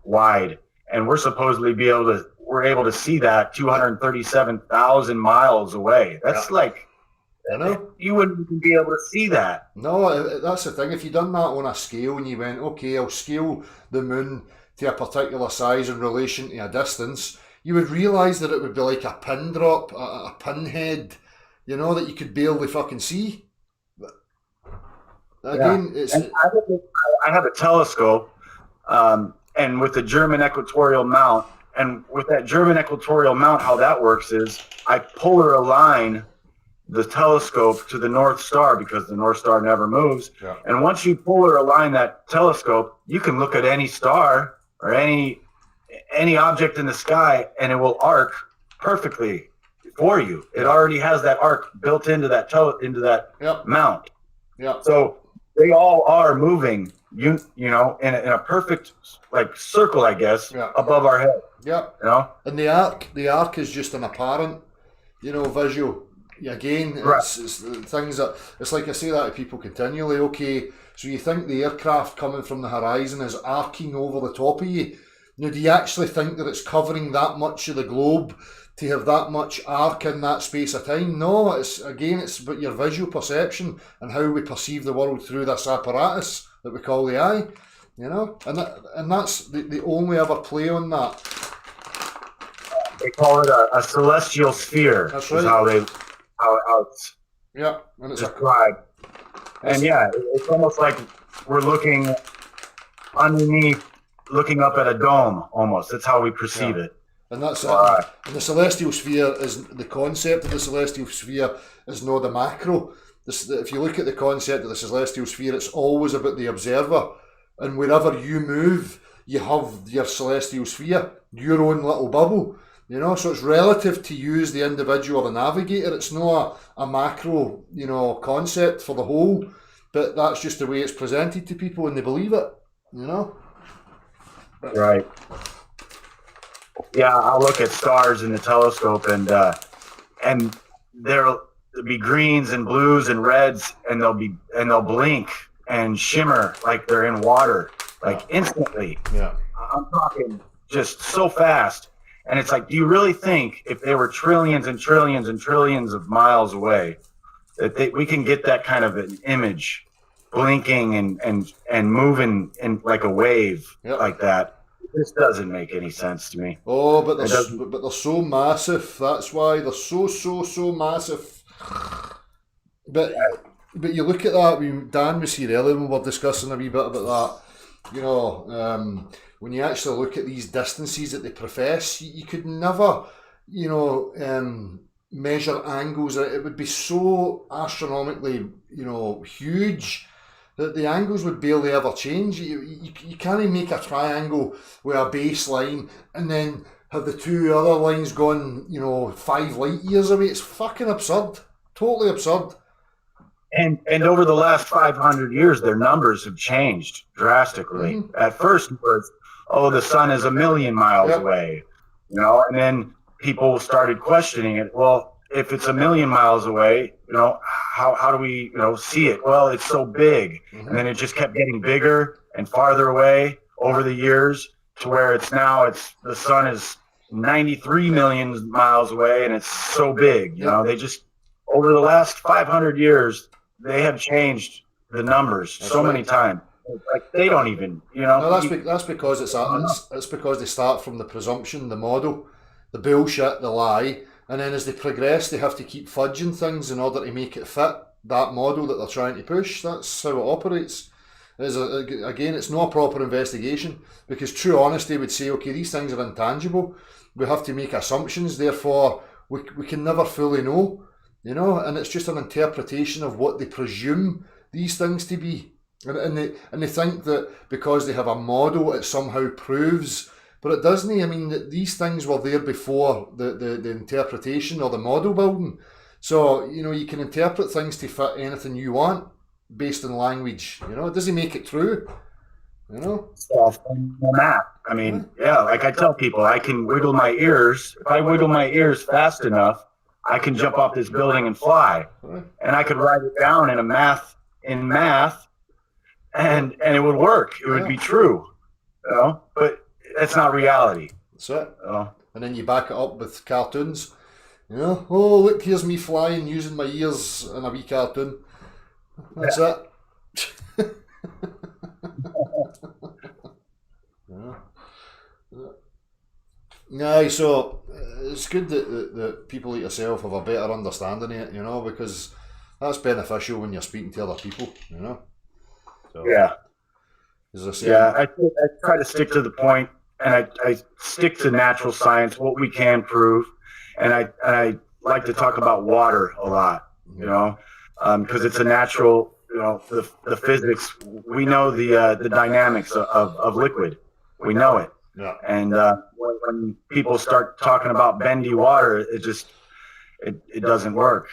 wide, and we're supposedly we're able to see that 237,000 miles away. That's like, you know, you wouldn't even be able to see that. No, that's the thing. If you'd done that on a scale and you went, okay, I'll scale the moon to a particular size in relation to a distance, you would realise that it would be like a pin drop, a pinhead, you know, that you could barely fucking see. Again, it's... I have a telescope, and with the German equatorial mount, and with that German equatorial mount, how that works is I polar align the telescope to the North Star, because the North Star never moves. Yeah. And once you polar align that telescope, you can look at any star or any object in the sky, and it will arc perfectly for you. It already has that arc built into that mount. Yeah. So they all are moving, you know, in a perfect like circle, I guess, above our head. Yeah. You know, and the arc is just an apparent, you know, visual. again, Right. it's the things that it's like I say that to people continually. Okay, so you think the aircraft coming from the horizon is arcing over the top of you? Now, do you actually think that it's covering that much of the globe to have that much arc in that space of time? No, it's about your visual perception and how we perceive the world through this apparatus that we call the eye. You know, and that's the only ever play on that. They call it a celestial sphere. That's is right. how it's Yeah, and it's described. And yeah, it's almost like we're looking underneath, looking up at a dome. Almost. That's how we perceive it. And that's Right. it. And the celestial sphere is the concept of the celestial sphere is not the macro. If you look at the concept of the celestial sphere, it's always about the observer. And wherever you move, you have your celestial sphere, your own little bubble. You know, so it's relative to you as the individual or the navigator. It's not a macro, concept for the whole, but that's just the way it's presented to people and they believe it, you know? Right. Yeah, I'll look at stars in the telescope and there'll be greens and blues and reds and they'll blink and shimmer like they're in water, like instantly. Yeah. I'm talking just so fast. And it's like, do you really think if they were trillions and trillions and trillions of miles away, that we can get that kind of an image, blinking and moving in like a wave like that? This doesn't make any sense to me. Oh, but they're so massive. That's why they're so massive. But you look at that. Dan was here earlier when we were discussing a wee bit about that. When you actually look at these distances that they profess, you could never, measure angles. It would be so astronomically, huge that the angles would barely ever change. You can't make a triangle with a baseline and then have the two other lines going, 5 light years away. It's fucking absurd. Totally absurd. And over the last 500 years, their numbers have changed drastically. Mm-hmm. At first, it was, the sun is 1 million miles away, and then people started questioning it. Well, if it's 1 million miles away, how do we, see it? Well, it's so big. Mm-hmm. And then it just kept getting bigger and farther away over the years to where the sun is 93 million miles away and it's so big. They just, over the last 500 years, they have changed the numbers many times. Like they don't even, No, that's because it's because they start from the presumption, the model, the bullshit, the lie, and then as they progress, they have to keep fudging things in order to make it fit that model that they're trying to push. That's how it operates. Again, it's not a proper investigation because true honesty would say, okay, these things are intangible. We have to make assumptions, therefore we can never fully know, and it's just an interpretation of what they presume these things to be. And they think that because they have a model, it somehow proves, but it doesn't. I mean, that these things were there before the interpretation or the model building. So, you can interpret things to fit anything you want based on language. It doesn't make it true. Math. I mean, like I tell people, I can wiggle my ears. If I wiggle my ears fast enough, I can jump off this building and fly. Right. And I could write it down in math. And it would work. It would be true, but that's not reality. That's it. And then you back it up with cartoons. Oh, look, here's me flying using my ears in a wee cartoon. That's it. Aye, so it's good that people like yourself have a better understanding of it, because that's beneficial when you're speaking to other people, So, yeah. As I say, I try to stick to the point, and I stick to natural science, what we can prove, and I like to talk about water a lot, because it's a natural, the physics. We know the dynamics of liquid. We know it. Yeah. And when people start talking about bendy water, it doesn't work.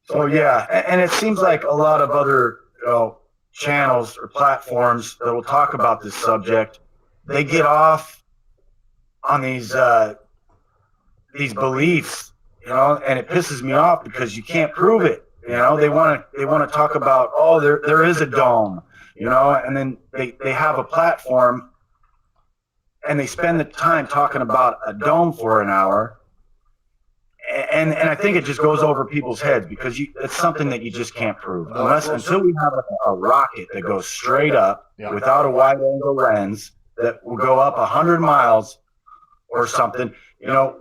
So yeah, and it seems like a lot of other channels or platforms that will talk about this subject, they get off on these beliefs you know, and it pisses me off because you can't prove it. You know, they want to talk about, oh, there is a dome, you know, and then they have a platform and they spend the time talking about a dome for an hour. And I think it just goes over people's heads because it's something that you just can't prove until we have a rocket that goes straight up without a wide angle lens that will go up 100 miles or something. You know,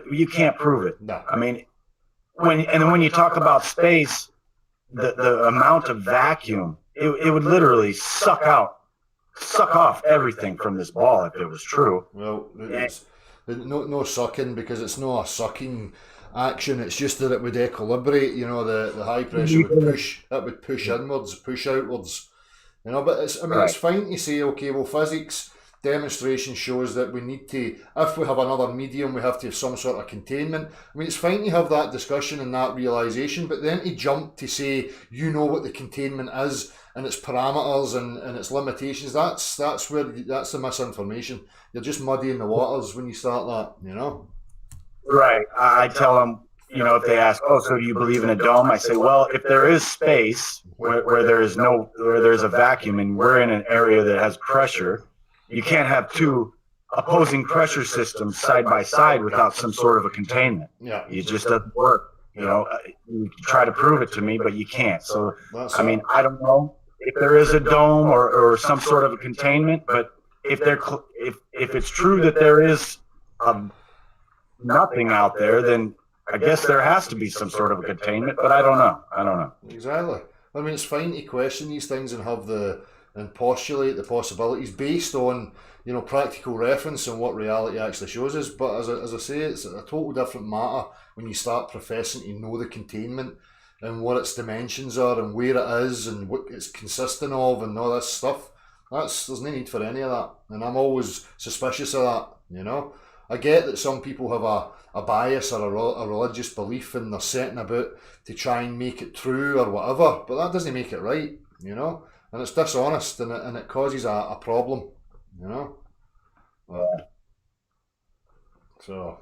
you can't prove it. No. I mean, when you talk about space, the amount of vacuum, it would literally suck off everything from this ball if it was true. Well, it's no sucking, because it's not a sucking action. It's just that it would equilibrate. You know, the high pressure would push inwards, push outwards. You know, but it's fine to say, okay, well, physics demonstration shows that we need to, if we have another medium, we have to have some sort of containment. I mean, it's fine to have that discussion and that realization, but then to jump to say, you know what the containment is and its parameters and its limitations, that's the misinformation. You're just muddying the waters when you start that, you know? Right. I tell them, you know, if they ask, oh, so do you believe in a dome? I say, well, if there is space where there's a vacuum and we're in an area that has pressure, you can't have two opposing pressure systems side by side without some sort of a containment. Yeah. It just doesn't work. You know, you try to prove it to me, but you can't. So, I mean, I don't know if there is a dome or some sort of a containment, but if it's true that there is nothing out there, then I guess there has to be some sort of a containment, but I don't know. Exactly. I mean, it's fine to question these things and and postulate the possibilities based on, you know, practical reference and what reality actually shows us. But as I say, it's a total different matter when you start professing to know the containment and what its dimensions are and where it is and what it's consisting of and all this stuff. There's no need for any of that, and I'm always suspicious of that. You know, I get that some people have a bias or a religious belief and they're setting about to try and make it true or whatever, but that doesn't make it right. You know. And it's dishonest, and it causes a problem, you know. So,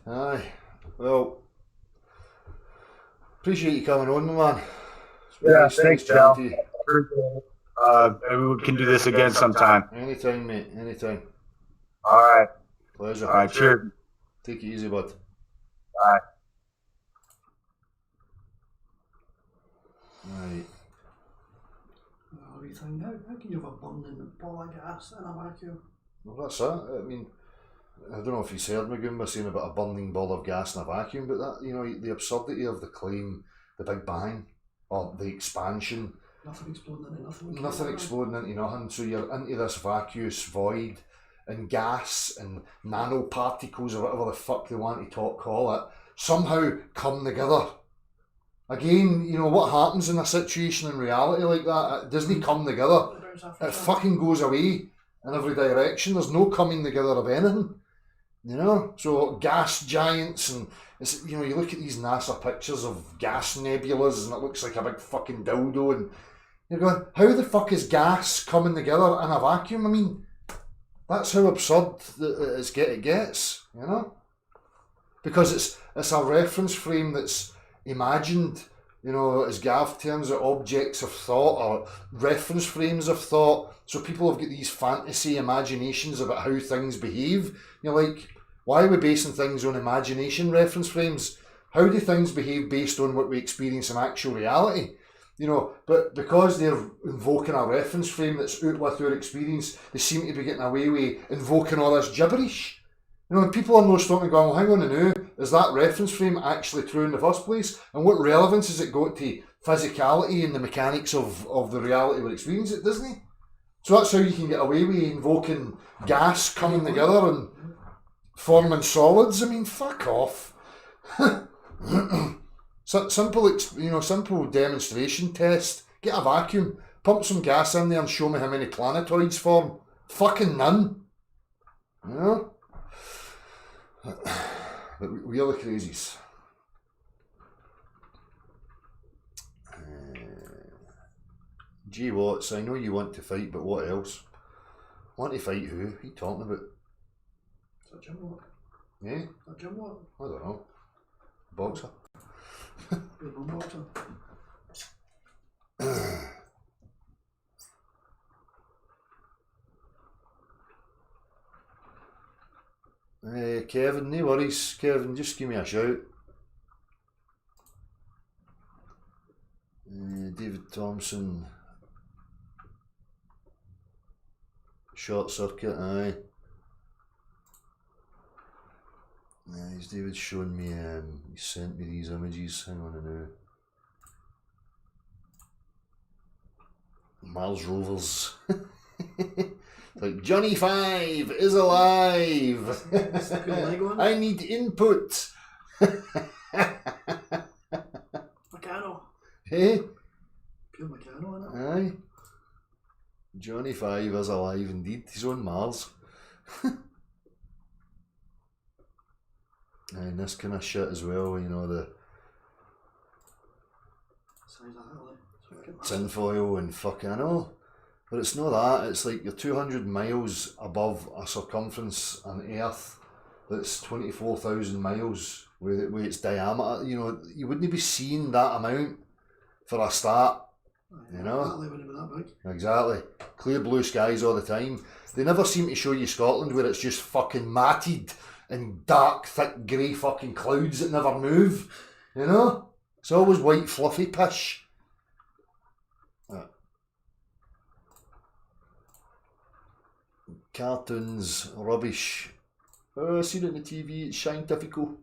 aye, well, appreciate you coming on, man. Yeah, thanks, Joe. Maybe we can do this again sometime. Anytime, mate. Anytime. All right. Pleasure. All right. Cheers. Take it easy, bud. Bye. Right. Everything. How can you have a burning ball of gas in a vacuum? Well, that's it. I mean, I don't know if you heard me Goomba saying about a burning ball of gas in a vacuum, but that, you know, the absurdity of the claim, the Big Bang, or the expansion. Nothing exploding into nothing. Nothing exploding into nothing. So you're into this vacuous void, and gas and nanoparticles or whatever the fuck they want to call it, somehow come together. Again, you know, what happens in a situation in reality like that? It doesn't come together. It fucking goes away in every direction. There's no coming together of anything. You know? So gas giants, and it's, you know, you look at these NASA pictures of gas nebulas and it looks like a big fucking dildo, and you're going, how the fuck is gas coming together in a vacuum? I mean, that's how absurd it gets, you know? Because it's a reference frame that's imagined, you know, as Gav terms are objects of thought or reference frames of thought. So people have got these fantasy imaginations about how things behave. You're like, why are we basing things on imagination reference frames? How do things behave based on what we experience in actual reality? You know, but because they're invoking a reference frame that's out with our experience, they seem to be getting away with invoking all this gibberish. You know, and people are no stopping going, well, hang on a minute, is that reference frame actually true in the first place? And what relevance has it got to physicality and the mechanics of the reality we're experiencing? It doesn't it? So that's how you can get away with invoking gas coming together and forming solids. I mean, fuck off. So simple demonstration test. Get a vacuum, pump some gas in there and show me how many planetoids form. Fucking none. You know? But we are the crazies. G Watts, I know you want to fight, but what else? Want to fight who? What are you talking about? Is that Jim Rock? Eh? A gym what? I don't know. Boxer. Be a bum boxer. Kevin, no worries. Kevin, just give me a shout. David Thompson. Short circuit, aye. He's David showing me, he sent me these images, hang on a minute. Mars Rovers. Like, Johnny 5 is alive! That's a good leg one. I need input! Meccano. Hey? Pure Meccano, innit? Aye. Johnny 5 is alive indeed, he's on Mars. And this kind of shit as well, you know, the Size of that, like. It's fucking massive. tinfoil and fucking, I know. But it's not that, it's like you're 200 miles above a circumference on Earth that's 24,000 miles with its diameter. You know, you wouldn't be seeing that amount for a start. Aye, You know? That wouldn't be that big. Exactly. Clear blue skies all the time. They never seem to show you Scotland where it's just fucking matted and dark, thick, grey fucking clouds that never move. You know? It's always white, fluffy pish. Cartoons, rubbish. Oh, I seen it on the TV, it's scientifical.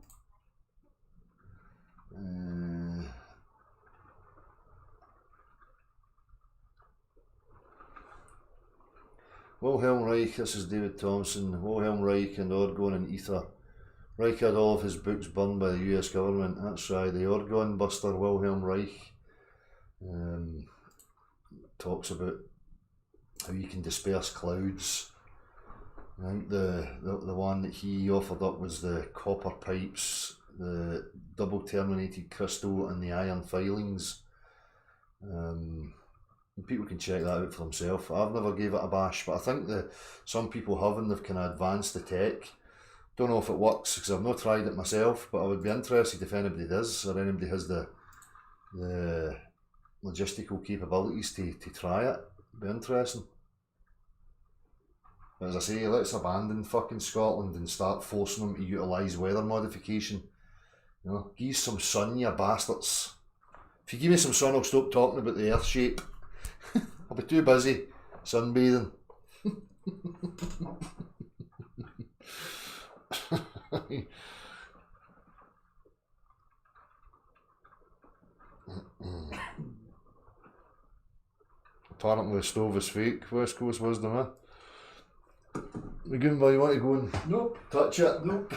Wilhelm Reich, this is David Thompson. Wilhelm Reich and Orgon and Ether. Reich had all of his books burned by the US government. That's right, the Orgon buster Wilhelm Reich talks about how you can disperse clouds. I think the one that he offered up was the copper pipes, the double terminated crystal and the iron filings. People can check that out for themselves. I've never gave it a bash, but I think that some people have and they've kind of advanced the tech. Don't know if it works because I've not tried it myself, but I would be interested if anybody does or anybody has the logistical capabilities to try it. It'd be interesting. But as I say, let's abandon fucking Scotland and start forcing them to utilise weather modification. You know, give some sun, you bastards. If you give me some sun, I'll stop talking about the earth shape. I'll be too busy sunbathing. Apparently the stove is fake, West Coast wisdom, eh? Goomba, you want to go and Nope. touch it? Nope.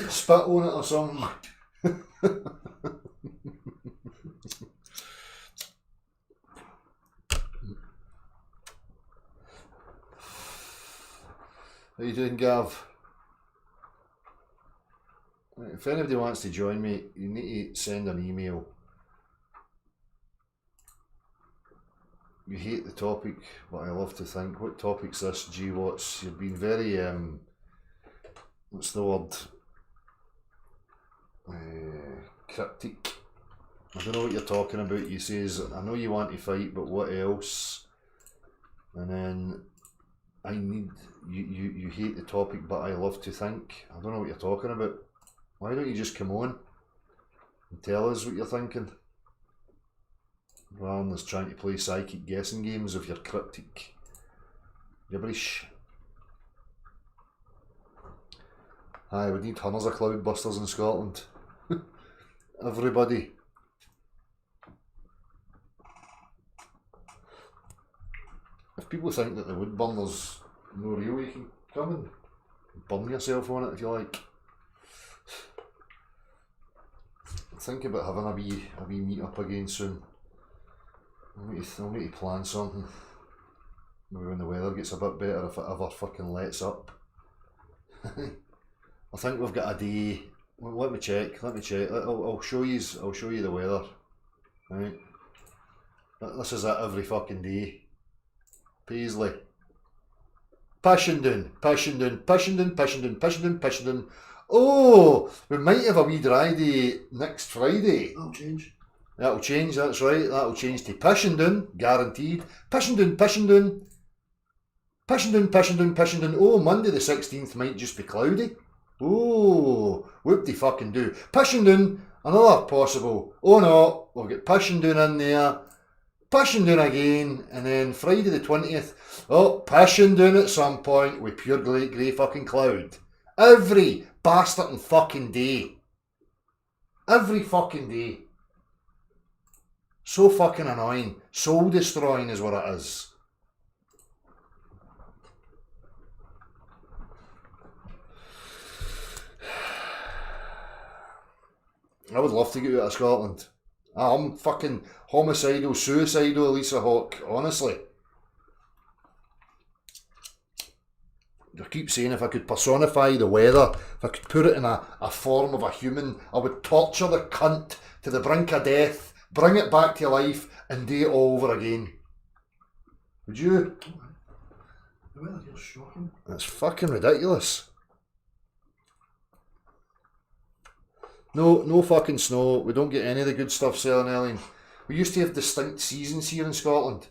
Spit on it or something? How you doing, Gav? If anybody wants to join me, you need to send an email. You hate the topic, but I love to think. What topic's this, G Watts? You've been very, what's the word? Cryptic. I don't know what you're talking about. You says, I know you want to fight, but what else? And then, I need, you hate the topic, but I love to think. I don't know what you're talking about. Why don't you just come on and tell us what you're thinking? Rather than us trying to play psychic guessing games of your cryptic gibberish. Aye, we need hundreds of cloudbusters in Scotland. Everybody. If people think that the wood burner's no real, you can come and burn yourself on it if you like. Think about having a wee meet up again soon. I'll need to plan something. Maybe when the weather gets a bit better, if it ever fucking lets up. I think we've got a day. Well, let me check. I'll show you the weather. Right. This is it every fucking day. Paisley. Pashenden. Oh, we might have a wee dry day next Friday. That'll change. That'll change, that's right. That'll change to Pashenden, guaranteed. Pashenden. Oh, Monday the 16th might just be cloudy. Oh, whoop-de-fucking-do. Pashenden, another possible. Oh no, we'll get Pashenden in there. Pashenden again, and then Friday the 20th. Oh, Pashenden at some point with pure grey fucking cloud. Every bastard and fucking day. Every fucking day. So fucking annoying. Soul destroying is what it is. I would love to get out of Scotland. I'm fucking homicidal, suicidal, Lisa Hawke, honestly. I keep saying if I could personify the weather, if I could put it in a form of a human, I would torture the cunt to the brink of death, bring it back to life, and do it all over again. Would you? The weather here's shocking. That's fucking ridiculous. No fucking snow. We don't get any of the good stuff, Selling Ellen. We used to have distinct seasons here in Scotland.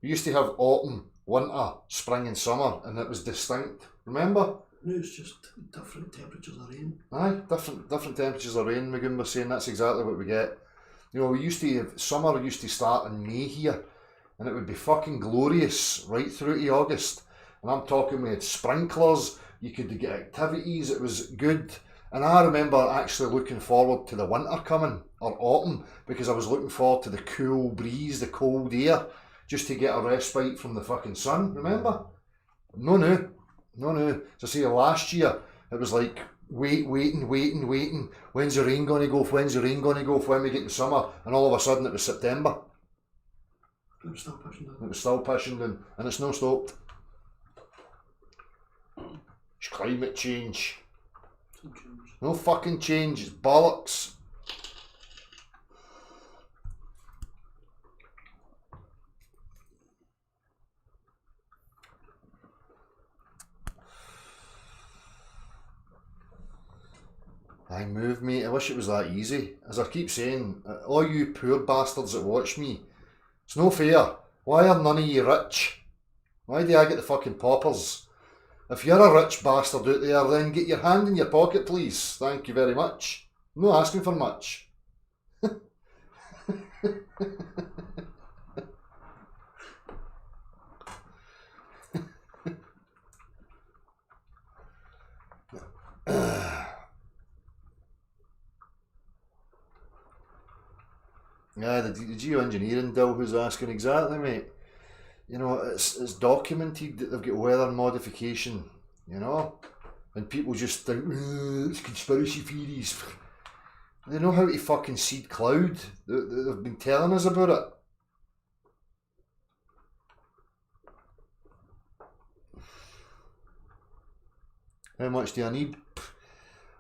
We used to have autumn, winter, spring and summer, and it was distinct. Remember? Now it's just different temperatures of rain. Aye, different temperatures of rain, McGinn was saying. That's exactly what we get. You know, we used to have, summer used to start in May here, and it would be fucking glorious right through to August. And I'm talking, we had sprinklers, you could get activities, it was good. And I remember actually looking forward to the winter coming, or autumn, because I was looking forward to the cool breeze, the cold air, just to get a respite from the fucking sun, remember? No. So see, last year, it was like, waiting. When's the rain going to go? When we get in summer? And all of a sudden it was September. It was still pushing down. It was still pushing down, and it's no stopped. It's climate change. Some change. No fucking change, it's bollocks. I move, mate. I wish it was that easy. As I keep saying, all you poor bastards that watch me, it's no fair. Why are none of you rich? Why do I get the fucking paupers? If you're a rich bastard out there, then get your hand in your pocket, please. Thank you very much. I'm not asking for much. Yeah, the geoengineering deal who's asking exactly, mate. You know, it's documented that they've got weather modification, you know? And people just think, it's conspiracy theories. They know how to fucking seed cloud. They've been telling us about it. How much do I need?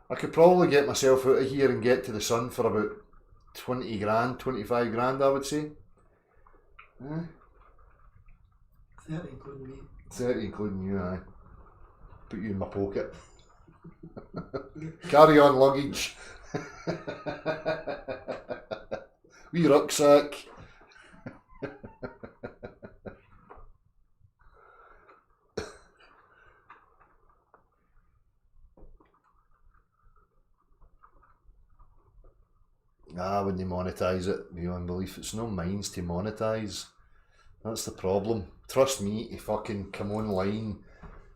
I could probably get myself out of here and get to the sun for about 20 grand, 25 grand, I would say. 30 including me. 30 including you, aye. Put you in my pocket. Carry on luggage. Wee rucksack. Nah, when they monetise it, beyond belief, it's no mines to monetise. That's the problem. Trust me to fucking come online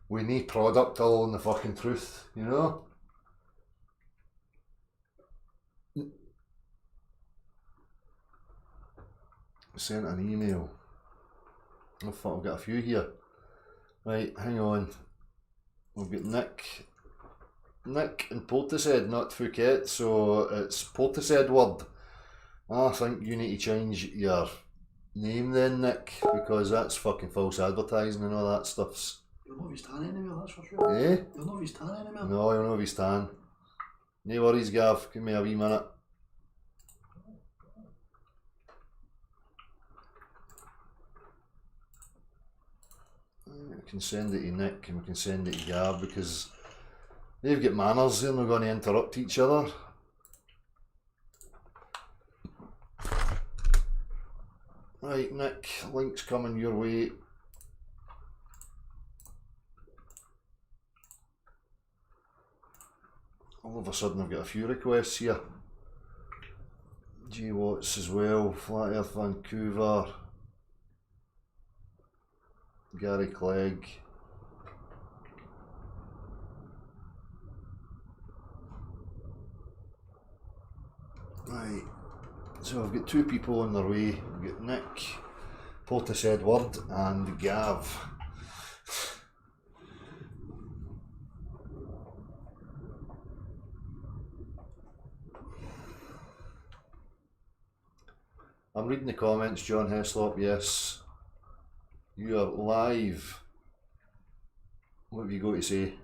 with no product all in the fucking truth, you know? Sent an email. Oh fuck, I've got a few here. Right, hang on. We've got Nick and Portishead, not Phuket, so it's Portishead word. I think you need to change your name then, Nick, because that's fucking false advertising and all that stuff's. You'll not be tan anymore, that's for sure. Eh? You'll not be tan anymore. No, you'll not be Stan. No worries, Gav, give me a wee minute. can send it to Nick and we can send it to Gab because they've got manners. They're not going to interrupt each other. Right, Nick, link's coming your way. All of a sudden I've got a few requests here. G Watts as well, Flat Earth Vancouver, Gary Clegg. Right, so I've got two people on their way. I've got Nick, Portis Edward and Gav. I'm reading the comments, John Heslop, yes. You are live. What have you got to say?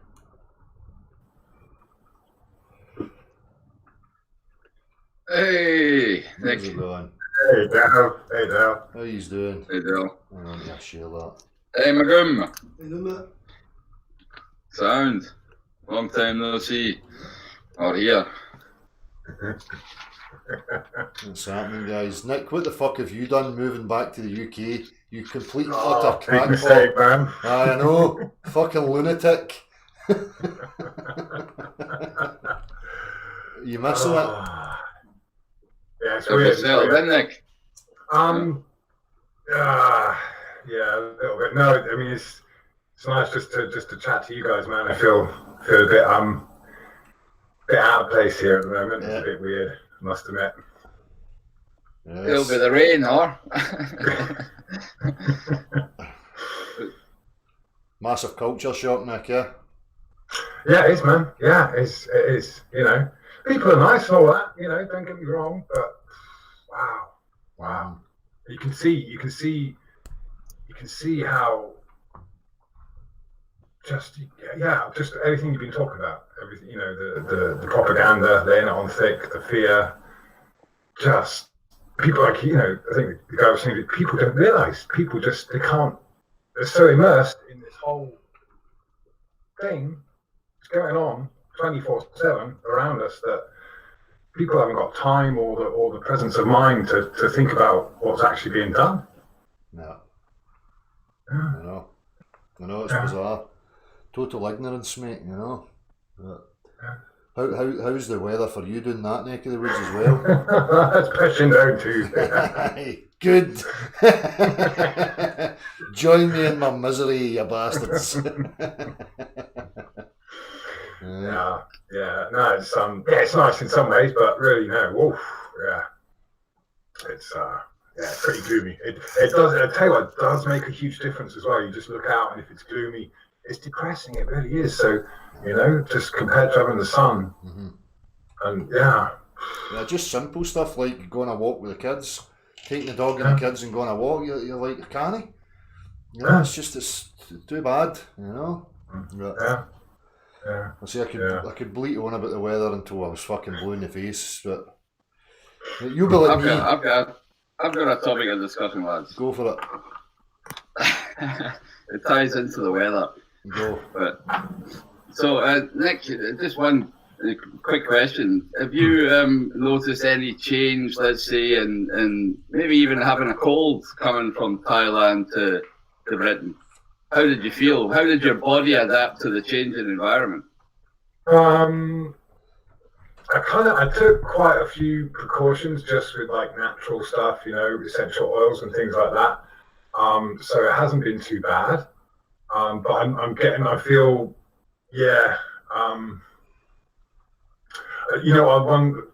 Hey, Nick. How's it going? Hey, Dale. Hey, Dale. How you doing? Hey, Dale. Hang on, yeah, share that. Hey, Magum. How you doing, mate? Sound. Long time no see. Or here. What's happening, guys? Nick, what the fuck have you done moving back to the UK? You complete and Oh, utter big crackpot. mistake, man. I know. Fucking lunatic. You missing it? Yeah, it's Have you weird. It's settled weird. in, Nick? Yeah, a little bit. No, I mean it's nice just to chat to you guys, man. I feel a bit out of place here at the moment. Yeah. It's a bit weird, I must admit. A little bit of rain, huh? Massive culture shock, Nick, yeah? Yeah, it is, man. Yeah, it is. You know, people are nice and all that. You know, don't get me wrong, but wow. You can see how just everything you've been talking about, everything, you know, the propaganda, laying it on thick, the fear, just people like, you know, I think the guy was saying that people don't realize, they're so immersed in this whole thing that's going on 24/7 around us that people haven't got time or the presence of mind to think about what's actually being done. No. Yeah. I know, it's bizarre. Total ignorance, mate, you know. But how's the weather for you doing that neck of the woods as well? That's pushing down too. Good. Join me in my misery, you bastards. Yeah. No, it's nice in some ways, but really no. Oof, yeah. It's pretty gloomy. It does. I tell you what, it does make a huge difference as well. You just look out, and if it's gloomy, it's depressing. It really is. So, you know, just compared to having the sun, and yeah, just simple stuff like going a walk with the kids, taking the dog and the kids and going a walk. You're like, canny. You know, it's too bad. You know. But, yeah. I say I could bleat on about the weather until I was fucking blue in the face, but you be like me. I've got a topic of discussion, lads. Go for it. It ties into the weather. Go. But so, Nick, just one quick question: have you noticed any change, let's say, in maybe even having a cold coming from Thailand to Britain? How did you feel? How did your body adapt to the changing environment? I took quite a few precautions just with like natural stuff, you know, essential oils and things like that. So it hasn't been too bad. But I feel, you know,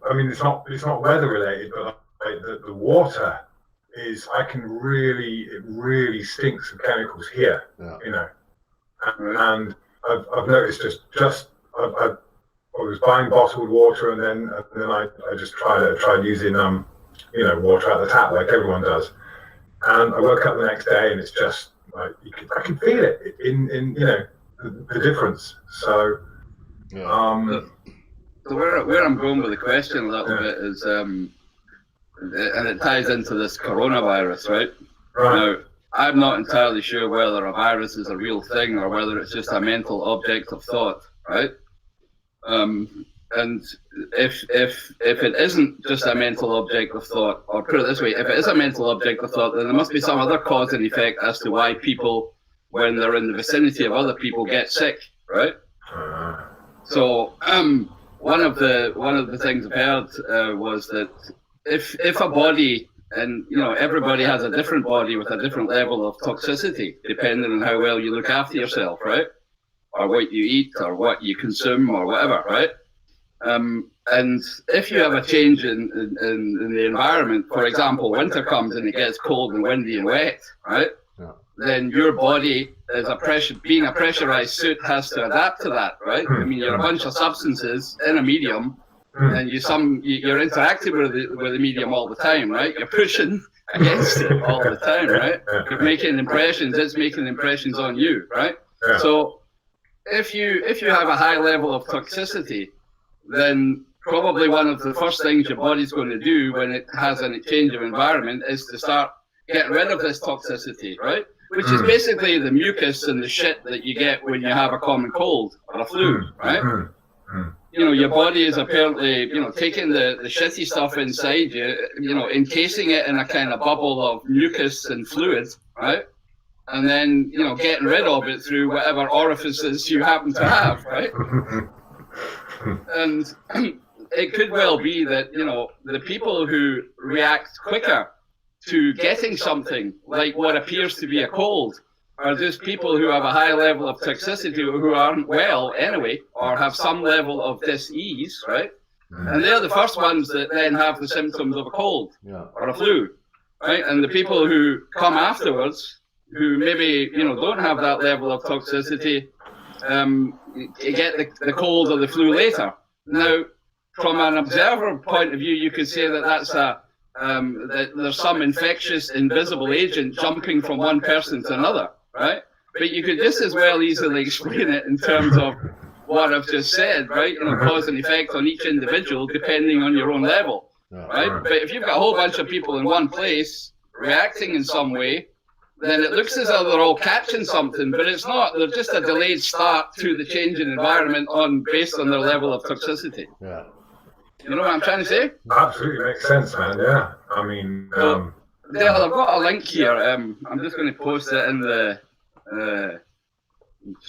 I mean, it's not weather related, but like the water is, it really stinks of chemicals here, you know, and I've noticed I was buying bottled water and then I just tried using you know, water out the tap like everyone does, and I woke up the next day and it's just like I could feel it in you know the difference. So So where I'm going with the question a little bit is, and it ties into this coronavirus, right? Right. Now, I'm not entirely sure whether a virus is a real thing or whether it's just a mental object of thought, right? And if it isn't just a mental object of thought, or put it this way, if it is a mental object of thought, then there must be some other cause and effect as to why people, when they're in the vicinity of other people, get sick, right? So one of the things I've heard was that if a body, and everybody has a different body with a different level of toxicity, depending on how well you look after yourself, right? Or what you eat, or what you consume, or whatever, right? And if you have a change in the environment, for example, winter comes and it gets cold and windy and wet, right? Yeah. Then your body, as being a pressurized suit, has to adapt to that, right? I mean, you're a bunch of substances in a medium, and you're interacting with the medium all the time, right? You're pushing against it all the time, right? You're making impressions. It's making impressions on you, right? Yeah. So if you have a high level of toxicity, then probably one of the first things your body's going to do when it has a change of environment is to start getting rid of this toxicity, right? Which is basically the mucus and the shit that you get when you have a common cold or a flu, right? Your body is apparently, taking the shitty stuff inside you, encasing it in a kind of bubble of mucus and fluid, right? And then, getting rid of it through whatever orifices you happen to have, right? And it could well be that, the people who react quicker to getting something like what appears to be a cold are just people who have a high level of toxicity, who aren't well anyway, or have some level of dis-ease, right? And they're the first ones that then have the symptoms of a cold or a flu, right? And the people who come afterwards, who maybe, don't have that level of toxicity, get the cold or the flu later. Now, from an observer point of view, you could say that that's that there's some infectious invisible agent jumping from one person to another, right? But you could just as well easily explain it in terms of what I've just said, right? Cause and effect on each individual depending on your own level, right? But if you've got a whole bunch of people in one place reacting in some way, then it looks as though they're all catching something, but it's not. They're just a delayed start to the change in environment based on their level of toxicity. Yeah. You know what I'm trying to say? Absolutely makes sense, man. Yeah. I mean, Dale, I've got a link here. I'm just going to post it in the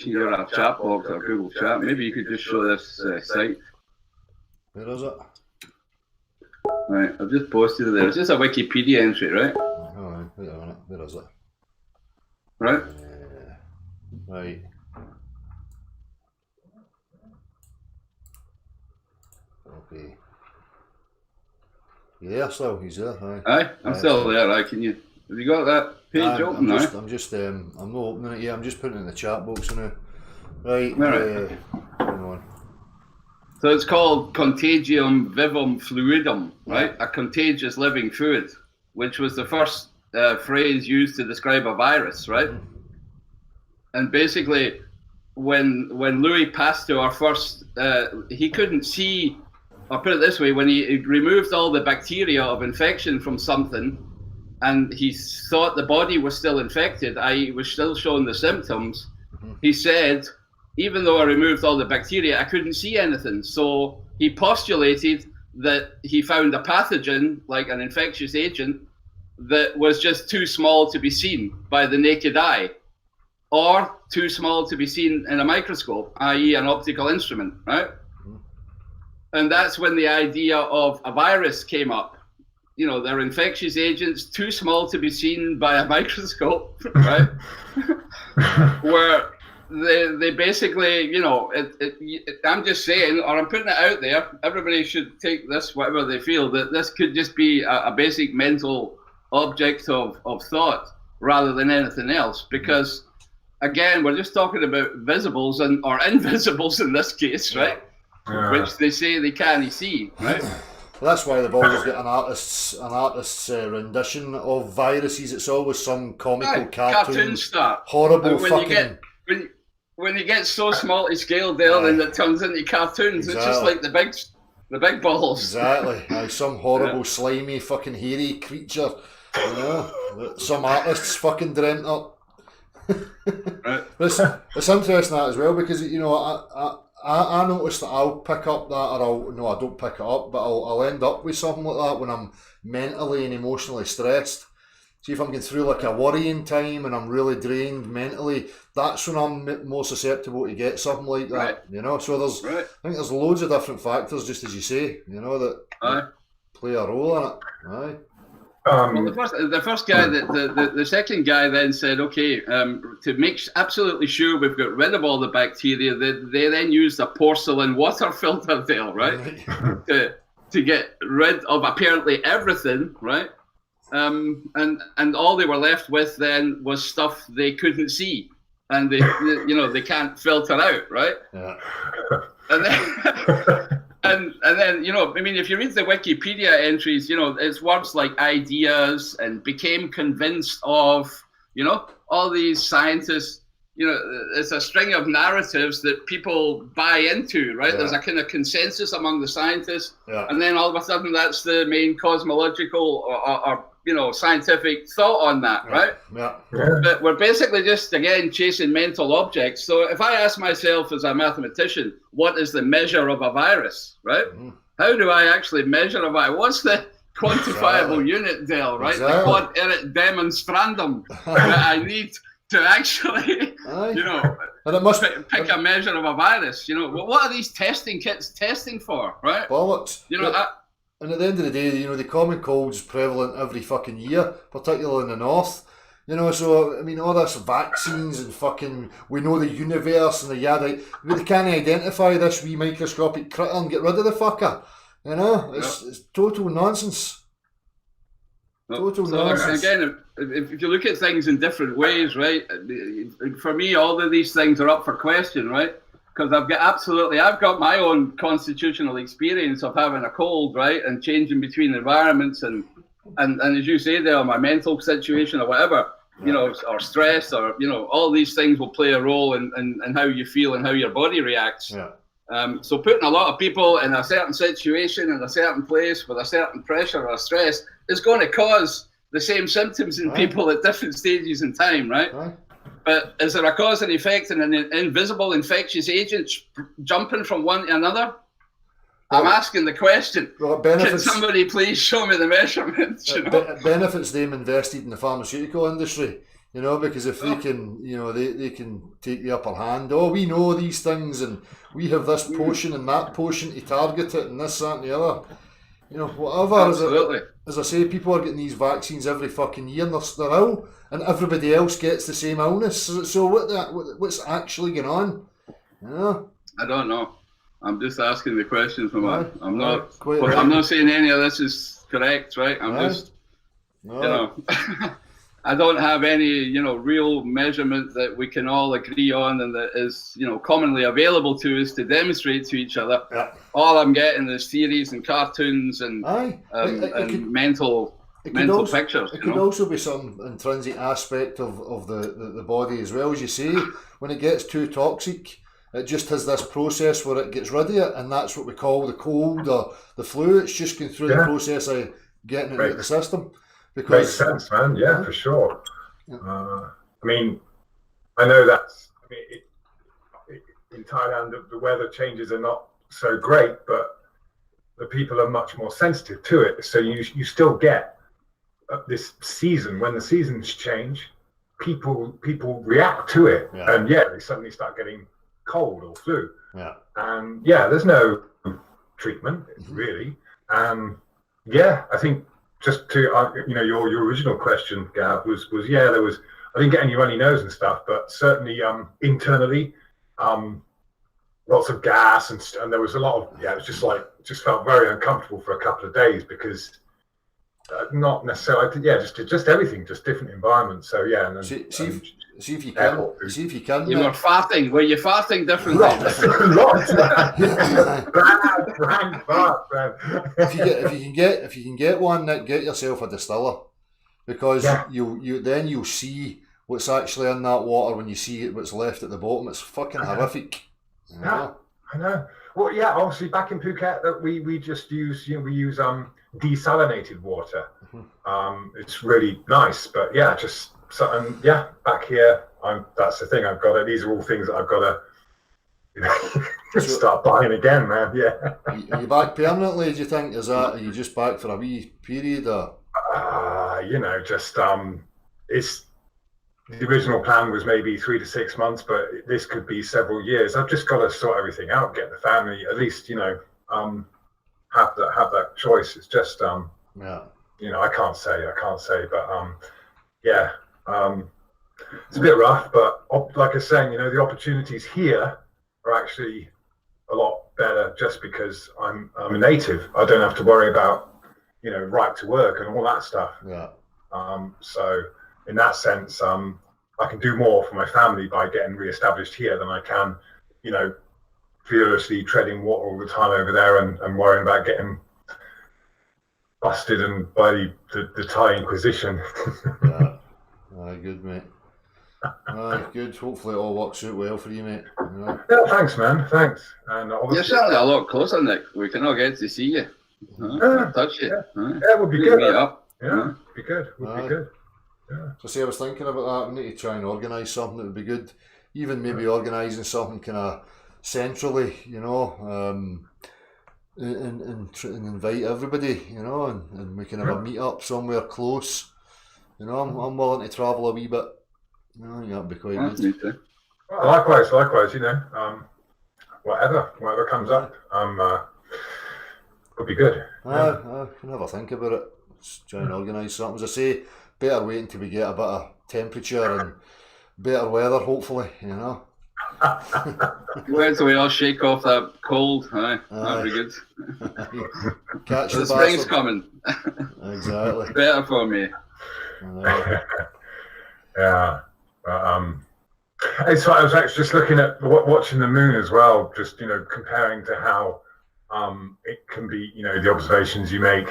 either chat box or Google Chat. Maybe you could just show this site. Where is it? Right, I've just posted it there. It's just a Wikipedia entry, right? Oh, wait a minute. Where is it? Right. Right. Okay. Yeah, so he's there. Aye, I'm still there. Have you got that page open now? I'm not opening it yet. I'm just putting it in the chat box now. Right. Right. Hang on. So it's called Contagium Vivum Fluidum, right? A contagious living fluid, which was the first phrase used to describe a virus, right? And basically, when Louis Pasteur first, he couldn't see, or put it this way, when he removed all the bacteria of infection from something, and he thought the body was still infected, i.e. was still showing the symptoms, he said, even though I removed all the bacteria, I couldn't see anything. So he postulated that he found a pathogen, like an infectious agent, that was just too small to be seen by the naked eye, or too small to be seen in a microscope, i.e. an optical instrument, right? And that's when the idea of a virus came up. They're infectious agents too small to be seen by a microscope, right? Where they basically, I'm just saying, or I'm putting it out there, everybody should take this, whatever they feel, that this could just be a basic mental object of thought rather than anything else. Because, again, we're just talking about visibles or invisibles in this case, right? Which they say they can't see, right? Well, that's why they've always got an artist's rendition of viruses. It's always some comical cartoon stuff. Horrible fucking. When you get so small to scale, Dale, then it turns into cartoons. Exactly. It's just like the big balls. Exactly. Some horrible, slimy, fucking hairy creature You know, that some artists fucking dreamt up. Right. It's interesting that as well, because you know I noticed that I'll pick up that, or I don't pick it up, but I'll end up with something like that when I'm mentally and emotionally stressed. See, if I'm going through like a worrying time and I'm really drained mentally, that's when I'm more susceptible to get something like that. Right. You know, so there's Right. I think there's loads of different factors, just as you say, you know, that play a role in it. Aye. Well, the first guy, the second guy then said, okay, to make absolutely sure we've got rid of all the bacteria, they then used a porcelain water filter there, right? to get rid of apparently everything, right? And all they were left with then was stuff they couldn't see, and they can't filter out, right? Yeah. And then, and then, I mean, if you read the Wikipedia entries, it's words like ideas and became convinced of, all these scientists, it's a string of narratives that people buy into, right? Yeah. There's a kind of consensus among the scientists, and then all of a sudden that's the main cosmological or scientific thought on that, right? Yeah. But we're basically just, again, chasing mental objects. So if I ask myself as a mathematician, what is the measure of a virus, right? Mm-hmm. How do I actually measure a virus? What's the quantifiable unit, Dale, right? Exactly. The quod erit demonstrandum that I need to actually, and it must pick a measure of a virus. What are these testing kits testing for, right? Bollocks. And at the end of the day, the common cold's prevalent every fucking year, particularly in the north. So, I mean, all this vaccines and fucking, we know the universe and the yada, but they can't identify this wee microscopic critter and get rid of the fucker. It's total nonsense. Total nonsense. Again, if you look at things in different ways, right, for me, all of these things are up for question, right? Because I've got my own constitutional experience of having a cold, right, and changing between environments, and as you say there, my mental situation or whatever, or stress, or all these things will play a role in how you feel and how your body reacts. Yeah. So putting a lot of people in a certain situation in a certain place with a certain pressure or stress is going to cause the same symptoms in people at different stages in time, right? But is there a cause and effect and an invisible infectious agent jumping from one to another? I'm asking the question. Well, can somebody please show me the measurements? It benefits them invested in the pharmaceutical industry, because if they can, they can take the upper hand. Oh, we know these things, and we have this potion and that potion to target it, and this, that, and the other. Whatever. Absolutely. As I say, people are getting these vaccines every fucking year, and they're ill, and everybody else gets the same illness. So what's actually going on? I don't know. I'm just asking the question from I'm not saying any of this is correct, right? I don't have any, real measurement that we can all agree on and that is, commonly available to us to demonstrate to each other. Yeah. All I'm getting is theories and cartoons and mental pictures. It could also be some intrinsic aspect of the body as well, as you say. When it gets too toxic, it just has this process where it gets rid of it, and that's what we call the cold or the flu. It's just going through the process of getting it out of the system. Makes sense, man. Yeah, for sure. I mean, I know that's. In Thailand, the weather changes are not so great, but the people are much more sensitive to it. So you still get this season. When the seasons change, people react to it, and they suddenly start getting cold or flu. And there's no treatment really. I think. Just to your original question, Gav, was there was, I didn't get any runny nose and stuff, but certainly internally, lots of gas and there was a lot of it was just felt very uncomfortable for a couple of days because not necessarily just everything, just different environments. So and then, see if you can. You were farting. Were you farting differently? If you can get one, Nick, get yourself a distiller, because you'll see what's actually in that water when you see what's left at the bottom. It's fucking horrific. I know. Well, obviously back in Phuket, that we just use we use desalinated water. It's really nice, but yeah, just so, and yeah, back here, that's the thing. I've got to. These are all things that I've got to, you know, start buying again, man. Yeah. Are you back permanently? Do you think? Are you just back for a wee period? Or? You know, just it's the original plan was maybe 3 to 6 months, but this could be several years. I've just got to sort everything out, get the family, at least, you know, have that choice. It's just Yeah. you know, I can't say, but yeah, it's a bit rough, but like I was saying, you know, the opportunities here are actually a lot better just because I'm a native. I don't have to worry about, you know, right to work and all that stuff. Yeah. So in that sense, I can do more for my family by getting reestablished here than I can, you know, fearlessly treading water all the time over there and worrying about getting busted and by the Thai Inquisition. Yeah. Good, mate. Good. Hopefully it all works out well for you, mate. You know? Yeah, thanks, man. Thanks. And You're certainly a lot closer, Nick. We can all get to see you. Touch you. Yeah, it would be good. Meet up. Yeah, it'd be good. Would be good. Yeah. So see, I was thinking about that. We need to try and organise something that would be good. Even maybe organising something kind of centrally, you know, and invite everybody, you know, and we can have a meet up somewhere close. You know, I'm willing to travel a wee bit. You know, I think that'd be quite good. Me too. Well, likewise, you know, whatever comes up, would be good. I can have a think about it. Let's try and organise something. As I say, better wait until we get a bit of temperature and better weather, hopefully, you know. Wait till we all shake off that cold. That'd be good. Catch The the spring's bastard. coming. Exactly. Better for me. Yeah. So I was actually just looking at watching the moon as well, just, you know, comparing to how it can be, you know, the observations you make,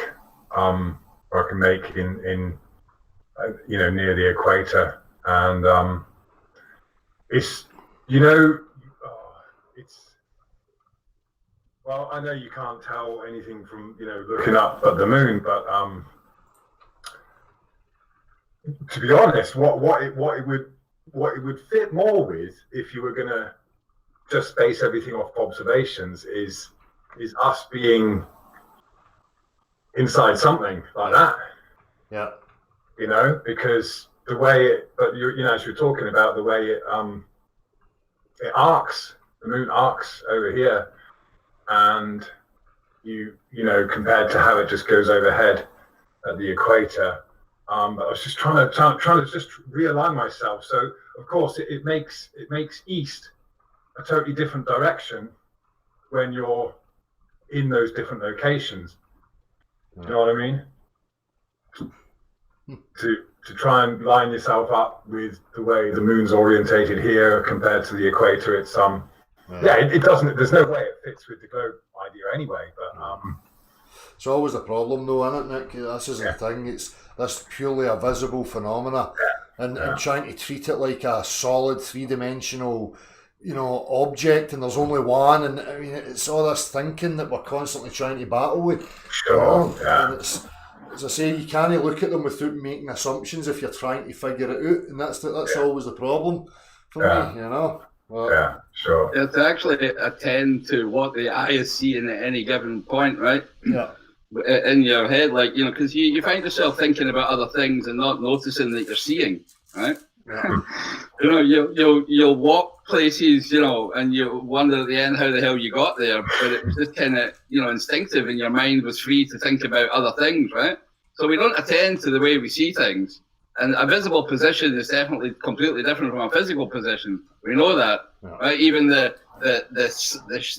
or I can make in you know, near the equator, and it's, you know, well, I know you can't tell anything from, you know, looking up at the moon, but to be honest, what it would fit more with, if you were gonna just base everything off observations, is us being inside something like that. Yeah. You know, because the way you know, as you're talking about the way it arcs, the moon arcs over here, and you know, compared to how it just goes overhead at the equator. But I was just trying to just realign myself. So of course it makes east a totally different direction when you're in those different locations. You know what I mean? To try and line yourself up with the way the moon's orientated here compared to the equator, it's it doesn't. There's no way it fits with the globe idea anyway. But it's always a problem, though, isn't it, Nick? This is the thing. That's purely a visible phenomena, and trying to treat it like a solid 3-dimensional, you know, object, and there's only one. And I mean, it's all this thinking that we're constantly trying to battle with. Sure. You know? And it's, as I say, you can't look at them without making assumptions if you're trying to figure it out, and that's always the problem for me, you know. Yeah, sure. Yeah, to actually attend to what the eye is seeing at any given point, right? Yeah. In your head, like, you know, because you find yourself thinking about other things and not noticing that you're seeing, right? Yeah. You know, you'll walk places, you know, and you wonder at the end how the hell you got there, but it was just kind of, you know, instinctive, and your mind was free to think about other things, right? So we don't attend to the way we see things, and a visible position is definitely completely different from a physical position. We know that, right? Even the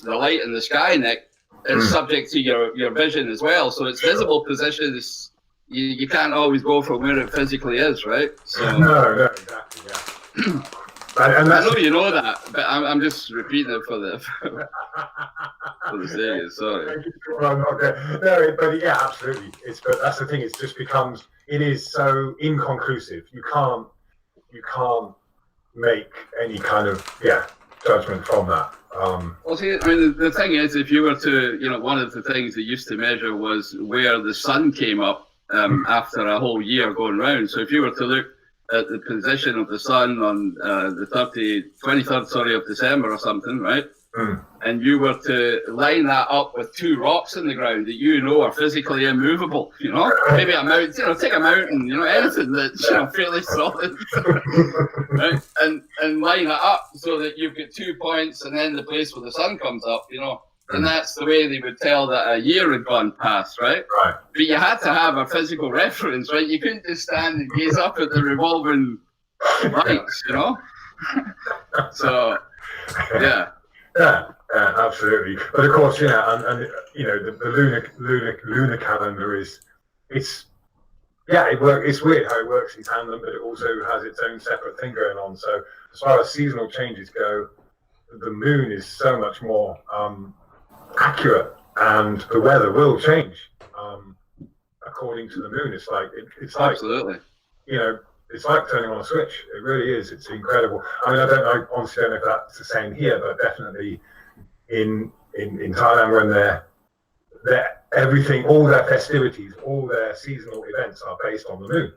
light in the sky, Nick, is subject to your vision as well. So its visible position is, you can't always go from where it physically is, right? So No, exactly, yeah. And I that's, know you know that, but I'm just repeating it for the sake of it. Sorry. Okay. No, but yeah, absolutely. But that's the thing. It is so inconclusive. You can't make any kind of judgment from that. Well, see, I mean, the thing is, if you were to, one of the things they used to measure was where the sun came up after a whole year going round. So if you were to look at the position of the sun on the 23rd, of December or something, right? And you were to line that up with two rocks in the ground that are physically immovable, maybe a mountain, take a mountain, anything that's fairly solid, right? And line it up so that you've got 2 points and then the place where the sun comes up, and that's the way they would tell that a year had gone past, right? Right. But you had to have a physical reference, right? You couldn't just stand and gaze up at the revolving lights, So, yeah. Yeah, absolutely. But of course, and the lunar calendar it's weird how it works in tandem, but it also has its own separate thing going on. So as far as seasonal changes go, the moon is so much more accurate, and the weather will change according to the moon. It's like Absolutely. It's like turning on a switch. It really is. It's incredible. I mean, I honestly don't know if that's the same here, but definitely in Thailand, when they're everything, all their festivities, all their seasonal events are based on the moon.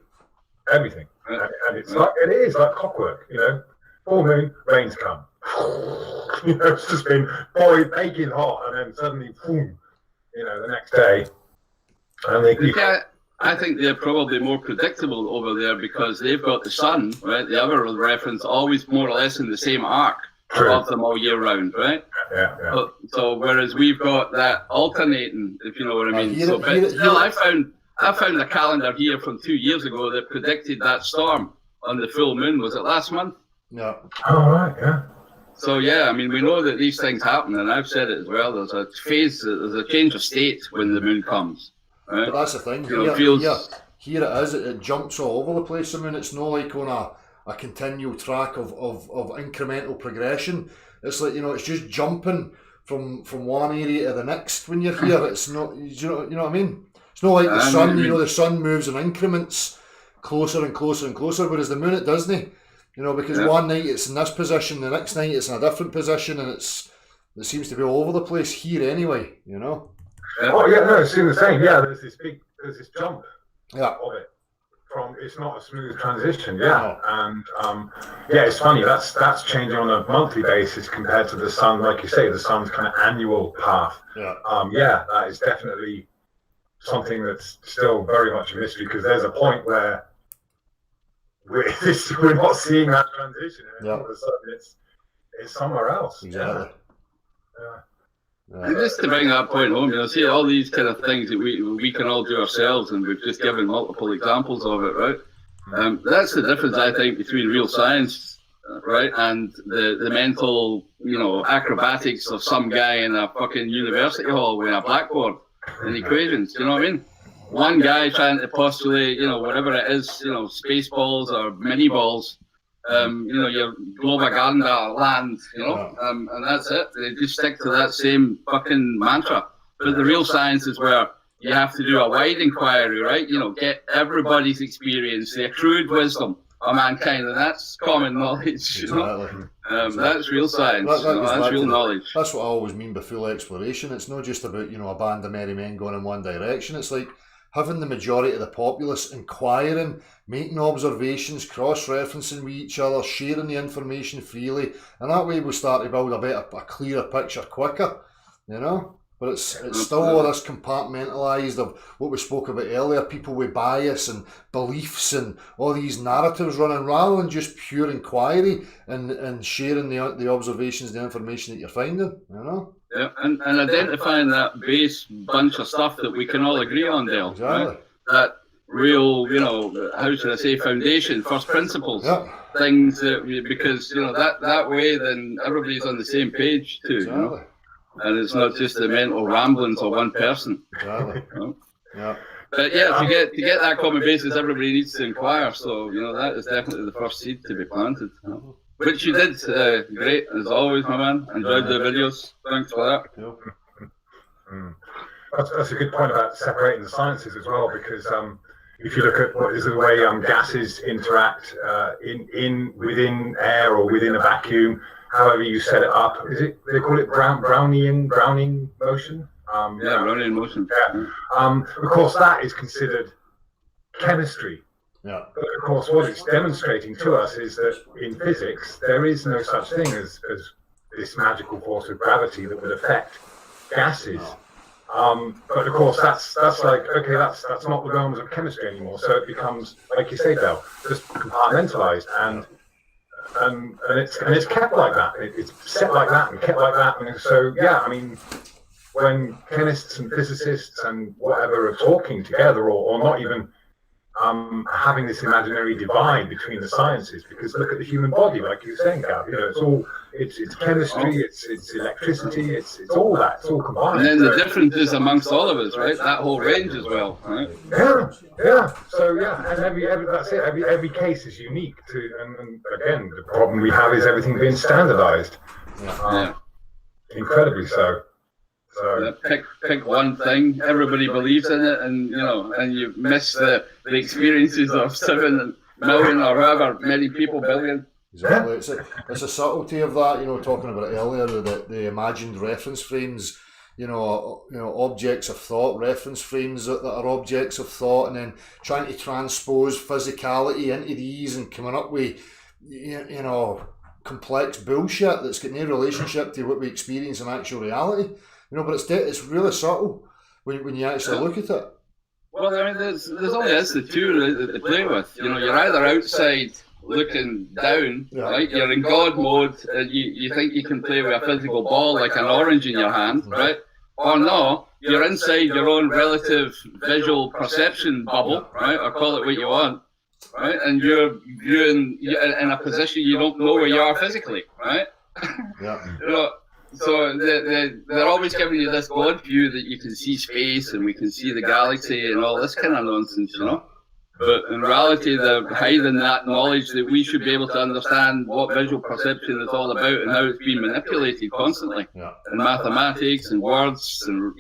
Everything, and it's it is like clockwork. Full moon, rains come. It's just been baking hot, and then suddenly, boom, the next day, and I think they're probably more predictable over there because they've got the sun, right? The other reference always more or less in the same arc of them all year round, right? Yeah. So whereas we've got that alternating, if you know what I mean. I found a calendar here from 2 years ago that predicted that storm on the full moon. Was it last month? Yeah. Oh, right, yeah. So yeah, I mean, we know that these things happen, and I've said it as well. There's a change of state when the moon comes. Right. But that's the thing. Here it is. It jumps all over the place. I mean, it's not like on a continual track of incremental progression. It's like it's just jumping from one area to the next. When you're here, it's not. You know what I mean? It's not like the sun. The sun moves in increments, closer and closer and closer. Whereas the moon, it doesn't. Because one night it's in this position, the next night it's in a different position, and it seems to be all over the place here anyway. Oh yeah, no, it's the same. Yeah, there's this jump of it. It's not a smooth transition. Yeah, and it's funny. That's changing on a monthly basis compared to the sun. Like you say, the sun's kind of annual path. Yeah. That is definitely something that's still very much a mystery, because there's a point where we're not seeing that transition, and all of a sudden it's somewhere else. Exactly. Yeah. And just to bring that point home, see all these kind of things that we can all do ourselves, and we've just given multiple examples of it, right? That's the difference, I think, between real science, right, and the mental, acrobatics of some guy in a fucking university hall with a blackboard and equations. You know what I mean? One guy trying to postulate, whatever it is, space balls or mini balls. Your Globaganda land, and that's it. They just stick to that same fucking mantra. But the real science is where you have to do a wide inquiry, right? Get everybody's experience, the accrued wisdom of mankind, and that's common knowledge. Exactly. That's real science. That's real knowledge. That's what I always mean by full exploration. It's not just about a band of merry men going in one direction. It's like having the majority of the populace inquiring, making observations, cross-referencing with each other, sharing the information freely, and that way we start to build a clearer picture quicker, But it's still all this compartmentalised of what we spoke about earlier, people with bias and beliefs and all these narratives running, rather than just pure inquiry and sharing the observations, the information that you're finding, Yeah, and identifying that base bunch of stuff that we can all agree on, Dale. Exactly. Right? That real, how should I say, foundation, first principles, things because that way then everybody's on the same page too. Exactly. And it's not just the mental ramblings of one person. Exactly. Yeah. But yeah, to get that common basis, everybody needs to inquire. So that is definitely the first seed to be planted. Which you did great as always, my man. Enjoyed the videos. Thanks for that. Yep. That's a good point about separating the sciences as well, because if you look at what is the way gases interact within air or within a vacuum, however you set it up, they call it Brownian motion? Yeah, Brownian motion. Yeah. Of course, that is considered chemistry. Yeah. But of course, what it's demonstrating to us is that in physics, there is no such thing as this magical force of gravity that would affect gases. But of course, that's like, okay, that's not the realms of chemistry anymore. So it becomes, like you say, Del, just compartmentalized, and it's kept like that. It's set like that and kept like that. And so, yeah, I mean, when chemists and physicists and whatever are talking together, or not even having this imaginary divide between the sciences, because look at the human body, like you were saying, Gav. It's chemistry, it's electricity, it's all that, it's all combined. And then the differences amongst all of us, right? That whole range as well, right? Yeah. So yeah, and every that's it. Every case is unique to, and again, the problem we have is everything being standardized. Incredibly so. So pick one thing, everybody believes in it, and and you miss the experiences of 7 million or however many people, billion. Exactly. It's a subtlety of that, talking about it earlier, the imagined reference frames, objects of thought, reference frames that are objects of thought, and then trying to transpose physicality into these and coming up with, complex bullshit that's got no relationship to what we experience in actual reality. But it's really subtle when you actually look at it. Well, I mean, there's only the two to play with. You're either outside looking down, right? You're in God mode, and you think you can play with a physical ball like an orange in your hand, right? Or no, you're inside your own relative visual perception bubble, right? Or call it what you want, right? And you're in a position you don't know where you are physically, right? Yeah. So they're always giving you this God view that you can see space and we can see the galaxy and all this kind of nonsense, But in reality, they're hiding that knowledge that we should be able to understand what visual perception is all about and how it's being manipulated constantly in mathematics and words and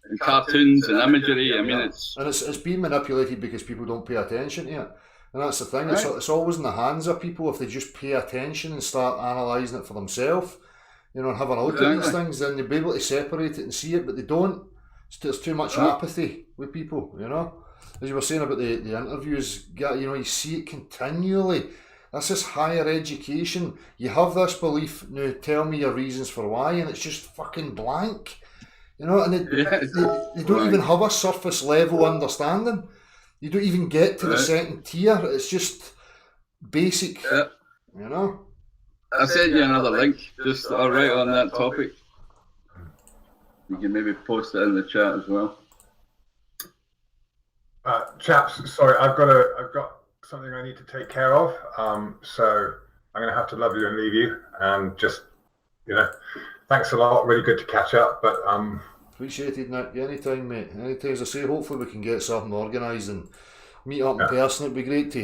and cartoons and imagery. I mean, it's being manipulated because people don't pay attention to it. And that's the thing. Right. It's always in the hands of people if they just pay attention and start analysing it for themselves. And having a look at these things, then they'll be able to separate it and see it, but they don't. There's too much apathy with people, As you were saying about the interviews, you see it continually. That's just higher education. You have this belief, now tell me your reasons for why, and it's just fucking blank. And they don't even have a surface level understanding. You don't even get to the second tier. It's just basic, I'll send you another link, just right on that topic. You can maybe post it in the chat as well. Chaps, sorry, I've got something I need to take care of. So I'm going to have to love you and leave you. And just, thanks a lot. Really good to catch up. But appreciated, Nick. Anytime, mate. Anytime, as I say, hopefully we can get something organised and meet up in person. It'd be great to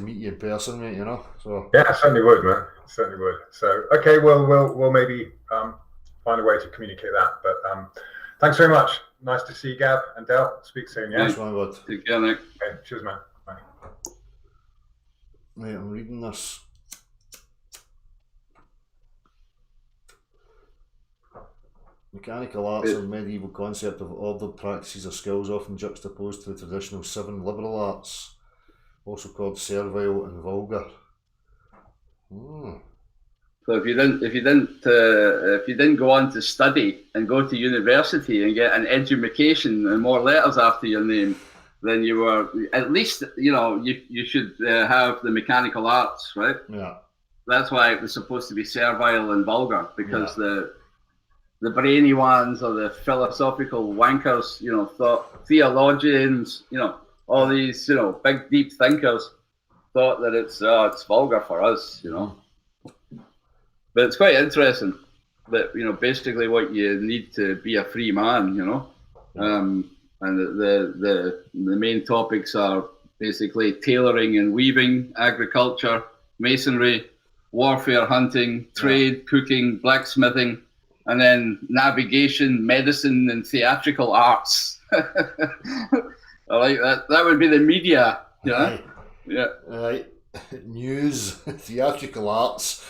meet you in person, mate. So yeah, certainly would, man. Certainly would. So okay, we'll maybe find a way to communicate that. But thanks very much. Nice to see you, Gab and Del. Speak soon. Yeah. Thanks, my bud. Take care, Nick. Okay, cheers, man. Bye. Right, I'm reading this. Mechanical arts are a medieval concept of ordered practices or skills often juxtaposed to the traditional 7 liberal arts, also called servile and vulgar. So if you didn't go on to study and go to university and get an education and more letters after your name, then you were at least you should have the mechanical arts, right? Yeah. That's why it was supposed to be servile and vulgar, because the brainy ones or the philosophical wankers, thought theologians, all these, big deep thinkers thought that it's vulgar for us, But it's quite interesting that, basically what you need to be a free man, and the main topics are basically tailoring and weaving, agriculture, masonry, warfare, hunting, trade, cooking, blacksmithing, and then navigation, medicine, and theatrical arts. I like that. That would be the media. Yeah. Aye. Yeah. Right. News, theatrical arts.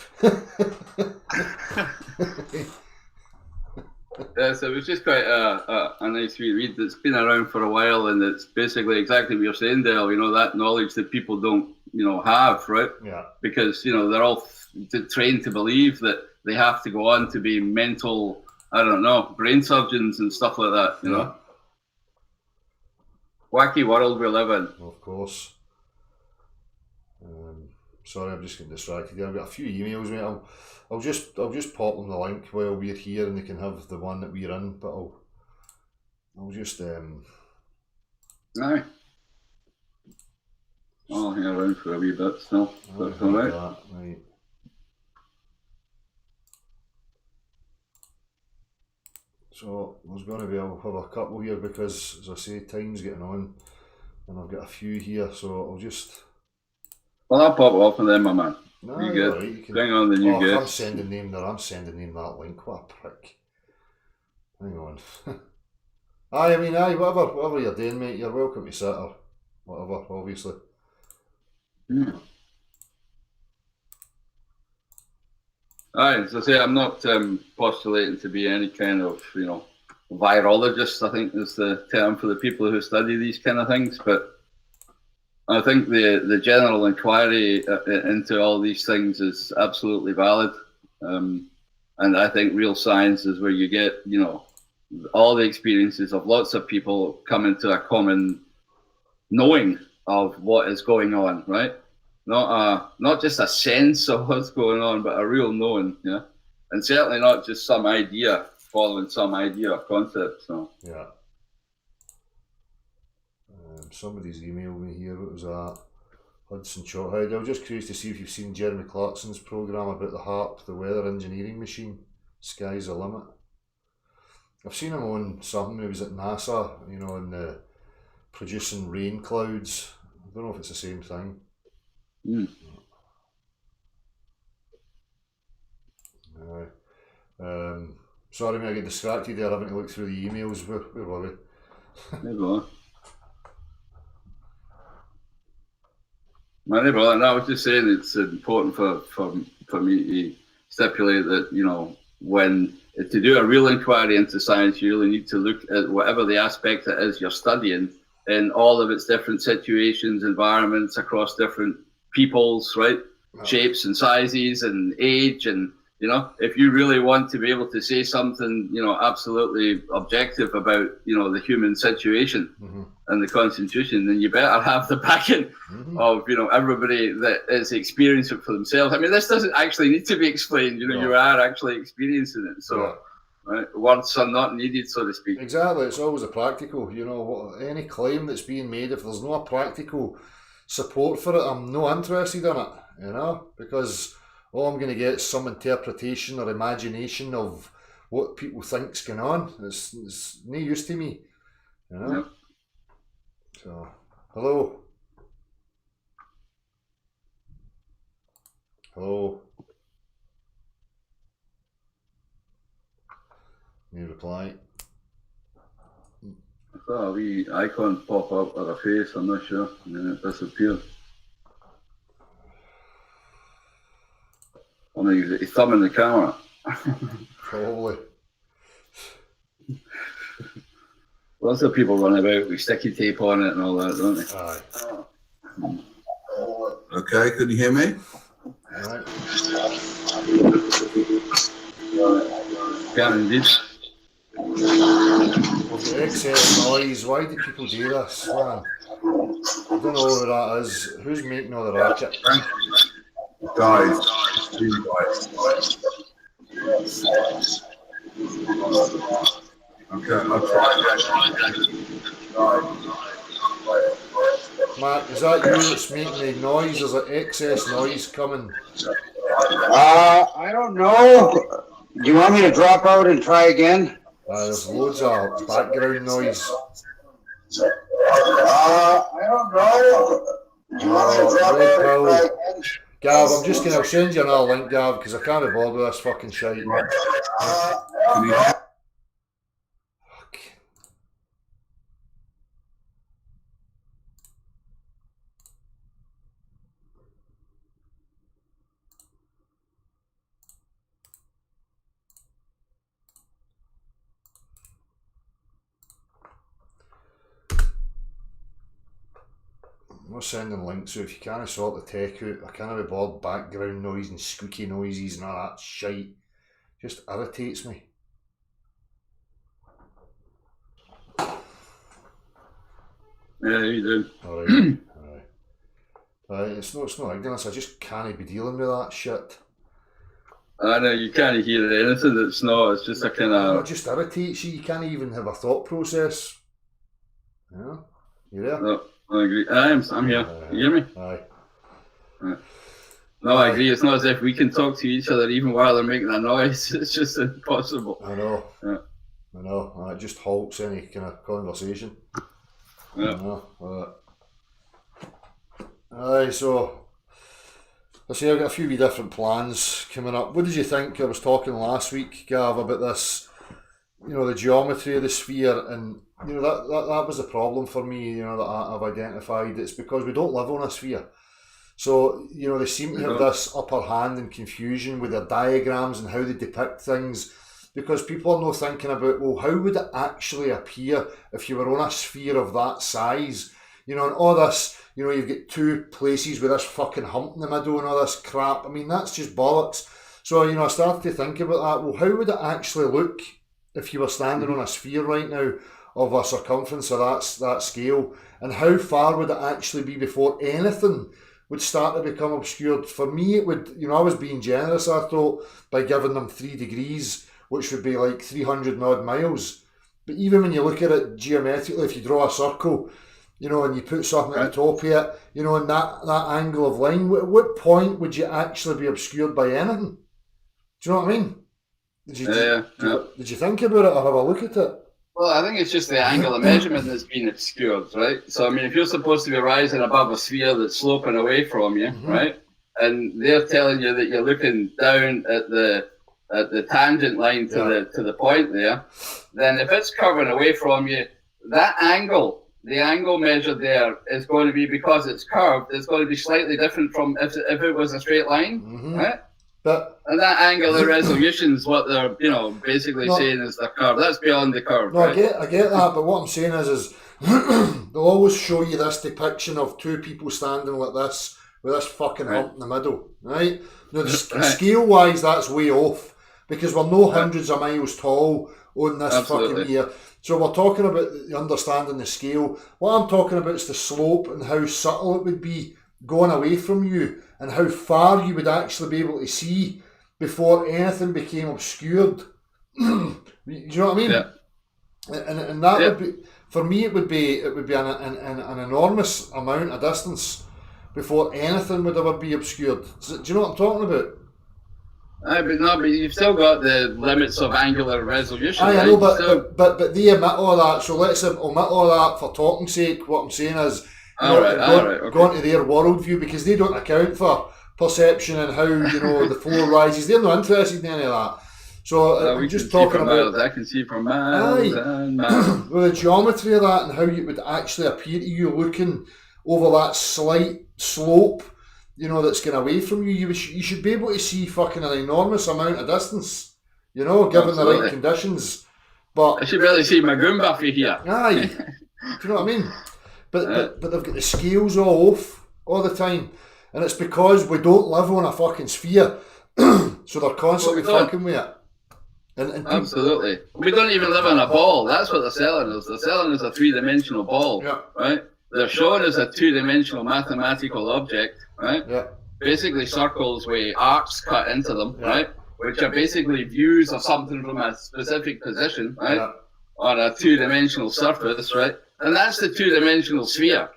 Yeah, so it was just quite a nice wee read that's been around for a while, and it's basically exactly what you're saying, Dale. You know, that knowledge that people don't, have, right? Yeah. Because they're all trained to believe that they have to go on to be mental, I don't know, brain surgeons and stuff like that. You know, wacky world we live in. Of course. Sorry, I'm just getting distracted here. I've got a few emails, mate. I'll just pop them the link while we're here, and they can have the one that we're in. But I'll just Aye. I'll hang around for a wee bit still. That's all right. Right. So there's going to be, I'll have a couple here because, as I say, time's getting on, and I've got a few here. So I'll just. Well, I'll pop off of them, my man. No, you you're good? right, you can... Bring on the new guest. I'm sending them that link. What a prick. Hang on. Whatever you're doing, mate, you're welcome to sit or whatever, obviously. Aye, as I say, I'm not postulating to be any kind of, virologist, I think is the term for the people who study these kind of things, but I think the general inquiry into all these things is absolutely valid. And I think real science is where you get, all the experiences of lots of people come into a common knowing of what is going on, right? Not just a sense of what's going on, but a real knowing, yeah? And certainly not just some idea, following some idea or concept, so. Yeah. Somebody's emailed me here. What was that? Hudson Chothead. I was just curious to see if you've seen Jeremy Clarkson's programme about the HARP, the weather engineering machine. Sky's the limit. I've seen him on something. He was at NASA, and producing rain clouds. I don't know if it's the same thing. Sorry, mate, I get distracted there having to look through the emails. Where were we? There you go. And I was just saying it's important for me to stipulate that, when to do a real inquiry into science, you really need to look at whatever the aspect it is you're studying in all of its different situations, environments, across different peoples, right? Shapes and sizes and age. And, if you really want to be able to say something, absolutely objective about, the human situation and the Constitution, then you better have the backing of, everybody that is experiencing it for themselves. I mean, this doesn't actually need to be explained, you are actually experiencing it. So, right, words are not needed, so to speak. Exactly, it's always a practical, any claim that's being made, if there's no practical support for it, I'm no interested in it, because all I'm going to get is some interpretation or imagination of what people think's going on. It's no use to me, Yep. So, hello. No reply. I saw a wee icon pop up of a face, I'm not sure, and then it disappeared. I mean, he's thumbing the camera. Probably. Lots of people run about with sticky tape on it and all that, don't they? Aye. Okay, can you hear me? Right. Yeah, indeed. With the excess noise, why do people do this, man? I don't know who that is. Who's making all the racket? Guys. Okay, I'll try Matt, is that you that's making the noise? Is it excess noise coming? I don't know. Do you want me to drop out and try again? There's loads of background noise. I don't know. Do you want me to drop out and try again? Gav, I'll send you another link, Gav, because I can't be bothered with this fucking shite. Can you hear? sending links, so if you can't sort the tech out, I can't be bored background noise and squeaky noises and all that shite. Just irritates me. Yeah, you do. Alright, alright. It's not ignorance, I just can't be dealing with that shit. I know, you can't hear anything that's not, it's just a kind It of... just irritates you, you can't even have a thought process. Yeah? You there? No, I agree. I'm here. You hear me? Aye. No, I agree. It's not as if we can talk to each other even while they're making a noise. It's just impossible. I know. Yeah. I know. It just halts any kind of conversation. Yeah. I know. Aye, so I say I've got a few wee different plans coming up. What did you think? I was talking last week, Gav, about this, you know, the geometry of the sphere, and you know that was the problem for me, you know, that I've identified. It's because we don't live on a sphere. So, you know, they seem to have this upper hand and confusion with their diagrams and how they depict things, because people are not thinking about, well, how would it actually appear if you were on a sphere of that size? You know, and all this, you know, you've got two places with this fucking hump in the middle and all this crap. I mean, that's just bollocks. So, you know, I started to think about that. Well, how would it actually look if you were standing on a sphere right now of a circumference of that scale? And how far would it actually be before anything would start to become obscured? For me, it would, you know, I was being generous, I thought, by giving them 3 degrees, which would be like 300 and odd miles. But even when you look at it geometrically, if you draw a circle, you know, and you put something at the top of it, you know, and that angle of line, at what point would you actually be obscured by anything? Do you know what I mean? Did you think about it or have a look at it? Well, I think it's just the angle of measurement that's been obscured, right? So, I mean, if you're supposed to be rising above a sphere that's sloping away from you, right? And they're telling you that you're looking down at the tangent line to the point there, then if it's curving away from you, that angle, the angle measured there is going to be, because it's curved, it's going to be slightly different from if it was a straight line, right? And that angular resolution is what they're, you know, basically saying is the curve. That's beyond the curve. No, right? I get that, but what I'm saying is they'll always show you this depiction of two people standing like this with this fucking hump in the middle, right? Now, scale-wise, that's way off, because we're no hundreds of miles tall on this fucking year. So we're talking about understanding the scale. What I'm talking about is the slope and how subtle it would be going away from you, and how far you would actually be able to see before anything became obscured. Do you know what I mean? Yeah. And that would be, for me, it would be an enormous amount of distance before anything would ever be obscured. Do you know what I'm talking about? But you've still got the limits of angular resolution. I know, but they omit all that. So let's omit all that for talking sake. What I'm saying is, go into their worldview, because they don't account for perception and how, you know, the floor rises. They're not interested in any of that. So I'm just talking about. I can see from miles and miles. Well, the geometry of that and how it would actually appear to you looking over that slight slope, you know, that's going away from you. You should be able to see fucking an enormous amount of distance, you know, given the right conditions. But I should really see my Goomba for here. Aye, do you know what I mean? But they've got the scales all off all the time, and it's because we don't live on a fucking sphere, so they're constantly fucking with it. And absolutely, we don't even live on a ball. That's what they're selling us. They're selling us a 3-dimensional ball, right? They're showing us a 2-dimensional mathematical object, right? Yeah. Basically circles with arcs cut into them, right? Which are basically views of something from a specific position, right? Yeah. On a 2-dimensional surface, right? And that's the 2-dimensional sphere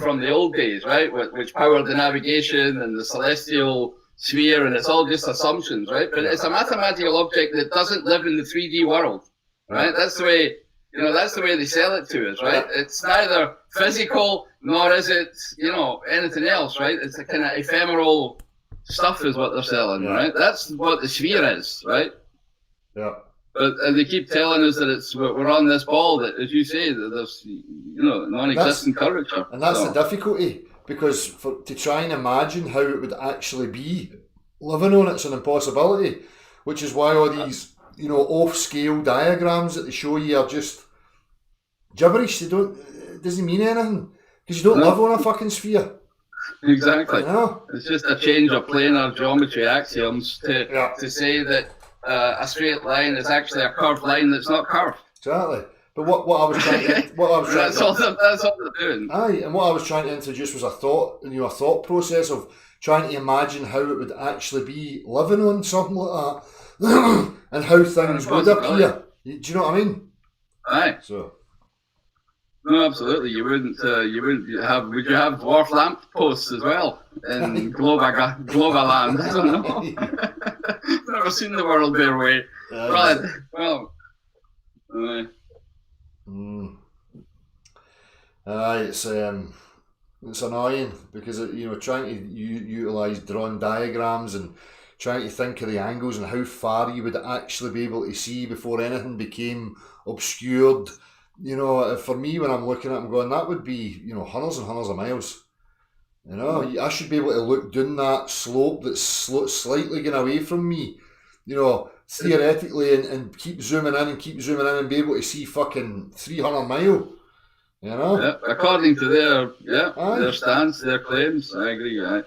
from the old days, right? Which powered the navigation and the celestial sphere, and it's all just assumptions, right? But it's a mathematical object that doesn't live in the 3D world, right? That's the way, you know, that's the way they sell it to us, right? It's neither physical nor is it, you know, anything else, right? It's a kind of ephemeral stuff is what they're selling, right? That's what the sphere is, right? Yeah. But they keep telling us that we're on this ball that, as you say, that there's, you know, non-existent curvature. And that's the difficulty, because to try and imagine how it would actually be living on it's an impossibility, which is why all these, you know, off-scale diagrams that they show you are just gibberish. It doesn't mean anything, Because you don't live on a fucking sphere. Exactly. You know? It's just a change of planar geometry axioms to say that a straight line is actually a curved line that's not curved. Exactly. But what I was trying to, that's all they're doing. Aye, and what I was trying to introduce was a thought process of trying to imagine how it would actually be living on something like that, and how things would appear. Do you know what I mean? Aye. So. No, absolutely. You wouldn't have. Would you have dwarf lamp posts as well in Globaland? I don't know. Never seen the world their way. Right. Well. It's annoying because trying to utilize drawn diagrams and trying to think of the angles and how far you would actually be able to see before anything became obscured. For me, when I'm looking at it, I'm going, that would be, hundreds and hundreds of miles. I should be able to look down that slope that's slightly going away from me, theoretically, and keep zooming in and be able to see fucking 300 mile. Yeah, according to their stance, their claims, I agree. Aye.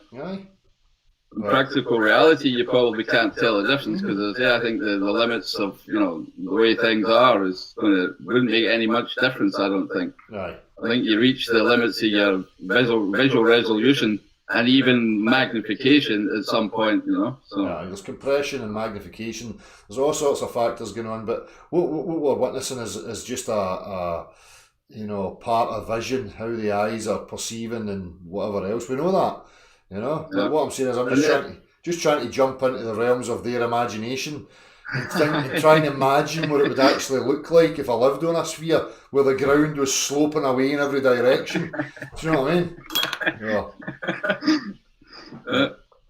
In practical reality, you probably can't tell the difference because I think the limits of the way things are wouldn't make any much difference. I don't think. Aye. I think you reach the limits of your visual resolution and even magnification at some point. So yeah, there's compression and magnification. There's all sorts of factors going on, but what we're witnessing is just a part of vision, how the eyes are perceiving and whatever else. We know that. But what I'm saying is I'm just trying to jump into the realms of their imagination and trying to imagine what it would actually look like if I lived on a sphere where the ground was sloping away in every direction. Do you know what I mean? Yeah.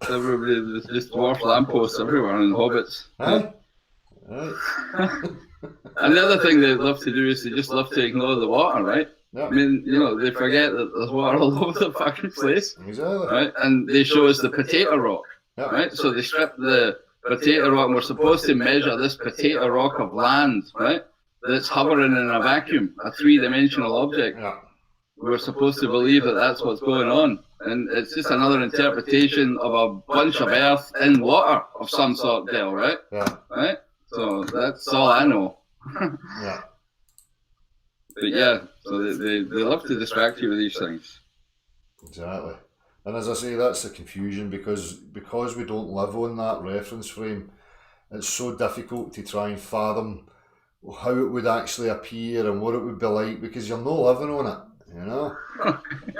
There's just dwarf lampposts everywhere and hobbits. Aye. Right. And the other thing they love to do is they just love to ignore the water, right? Yeah. I mean, they forget that there's water all over the fucking place. Exactly. Right? And they show us the potato rock. Yeah. Right? So they strip the potato rock and we're supposed to measure this potato rock of land, right? That's hovering in a vacuum, a three-dimensional object. Yeah. We're supposed to believe that that's what's going on. And it's just another interpretation of a bunch of earth in water of some sort, Dale, right? Yeah. Right? So that's all I know. Yeah. But yeah, so they love to distract you with these things. Exactly. And as I say, that's the confusion because we don't live on that reference frame. It's so difficult to try and fathom how it would actually appear and what it would be like because you're not living on it,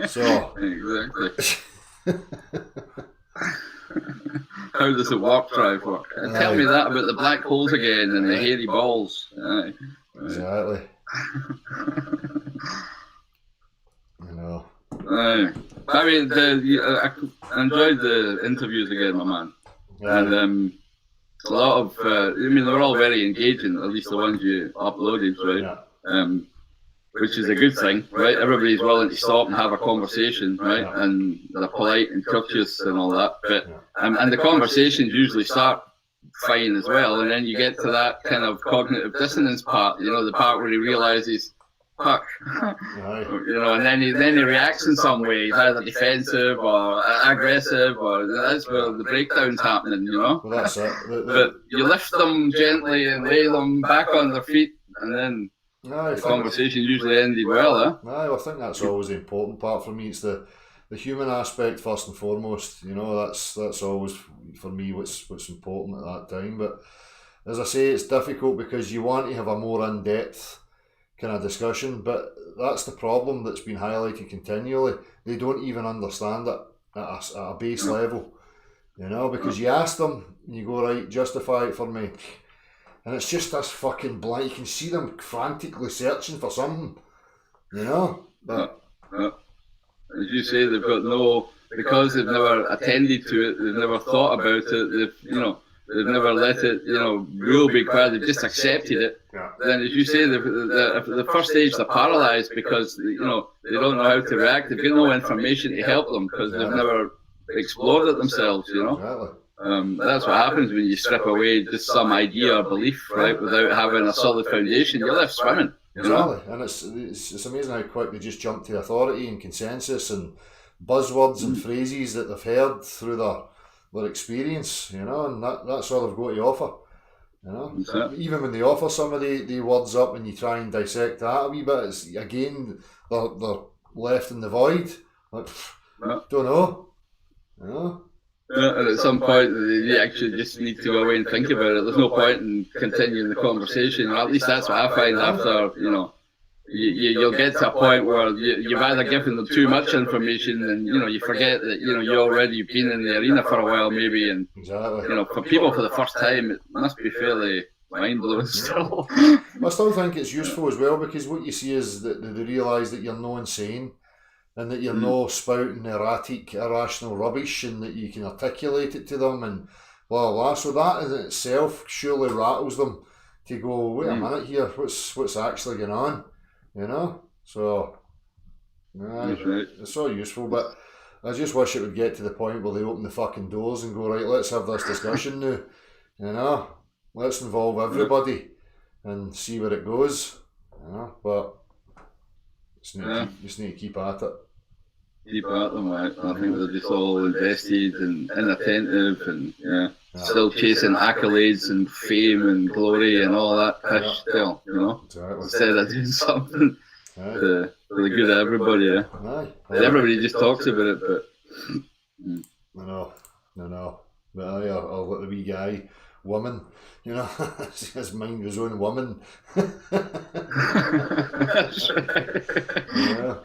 So exactly. How does the warp drive work? Tell me that about the black holes again and the hairy balls. Aye. Exactly. I mean, I enjoyed the interviews again, my man. Yeah. And a lot of, they're all very engaging, at least the ones you uploaded, right? Yeah. Which is a good thing, right? Everybody's willing to stop and have a conversation, right? Yeah. And they're polite and courteous and all that. But and the conversations usually start fine as well, and then you get to that kind of cognitive dissonance part, the part where he realizes, fuck, and then he reacts in some way. He's either defensive or aggressive, or that's where the breakdown's happening, Well, that's it. But you lift them gently and lay them back on their feet, and then the conversation usually ended well, I think that's always the important part for me. It's the human aspect first and foremost. That's always for me what's important at that time. But as I say, it's difficult because you want to have a more in-depth kind of discussion, but that's the problem that's been highlighted continually. They don't even understand it at a base level, because you ask them and you go, right, justify it for me. And it's just this fucking blank. You can see them frantically searching for something, But as you say, they've got because they've never attended to it, they've never thought about it, they've never let it, rule be quiet, they've just accepted it. Yeah. Then, as you say, the first stage, they're paralyzed because, they don't know how to react, they've got no information to help them because they've never explored it themselves, Exactly. That's what happens when you strip away just some idea or belief, right, without having a solid foundation. You're left swimming. You know? Exactly, and it's amazing how quick they just jump to authority and consensus and buzzwords and phrases that they've heard through their experience, you know, and that's all they've got to offer. You know, That's it. even when they offer some of the words up and you try and dissect that a wee bit, it's again they're left in the void. Like, Yeah. don't know. You know? Yeah, and at some point, you actually just need to go away and think about it. There's no point in continuing the conversation. Or at least that's what I find after, you know, you'll get to a point where you've either given them too much information and, you know, you forget that, you know, you've been in the arena for a while maybe. And, Exactly. you know, for people for the first time, it must be fairly mind-blowing still. I still think it's useful as well because what you see is that they realise that you're no insane and that you're no spouting erratic, irrational rubbish and that you can articulate it to them and blah, blah, blah. So that in itself surely rattles them to go, wait a minute here, what's actually going on? You know? So, That's right. it's all useful, but I just wish it would get to the point where they open the fucking doors and go, right, let's have this discussion now. You know? Let's involve everybody and see where it goes. You know? But just need to keep at it. Keep at them, right? I think they're just all invested and inattentive and, still chasing accolades and fame and glory and all that pish still, you know? Exactly. Instead of doing something for the good of everybody, yeah. Aye. And everybody just talks about it, but I know. But aye, I'll let the wee guy, woman, you know, his mind was on woman. that's right. Yeah.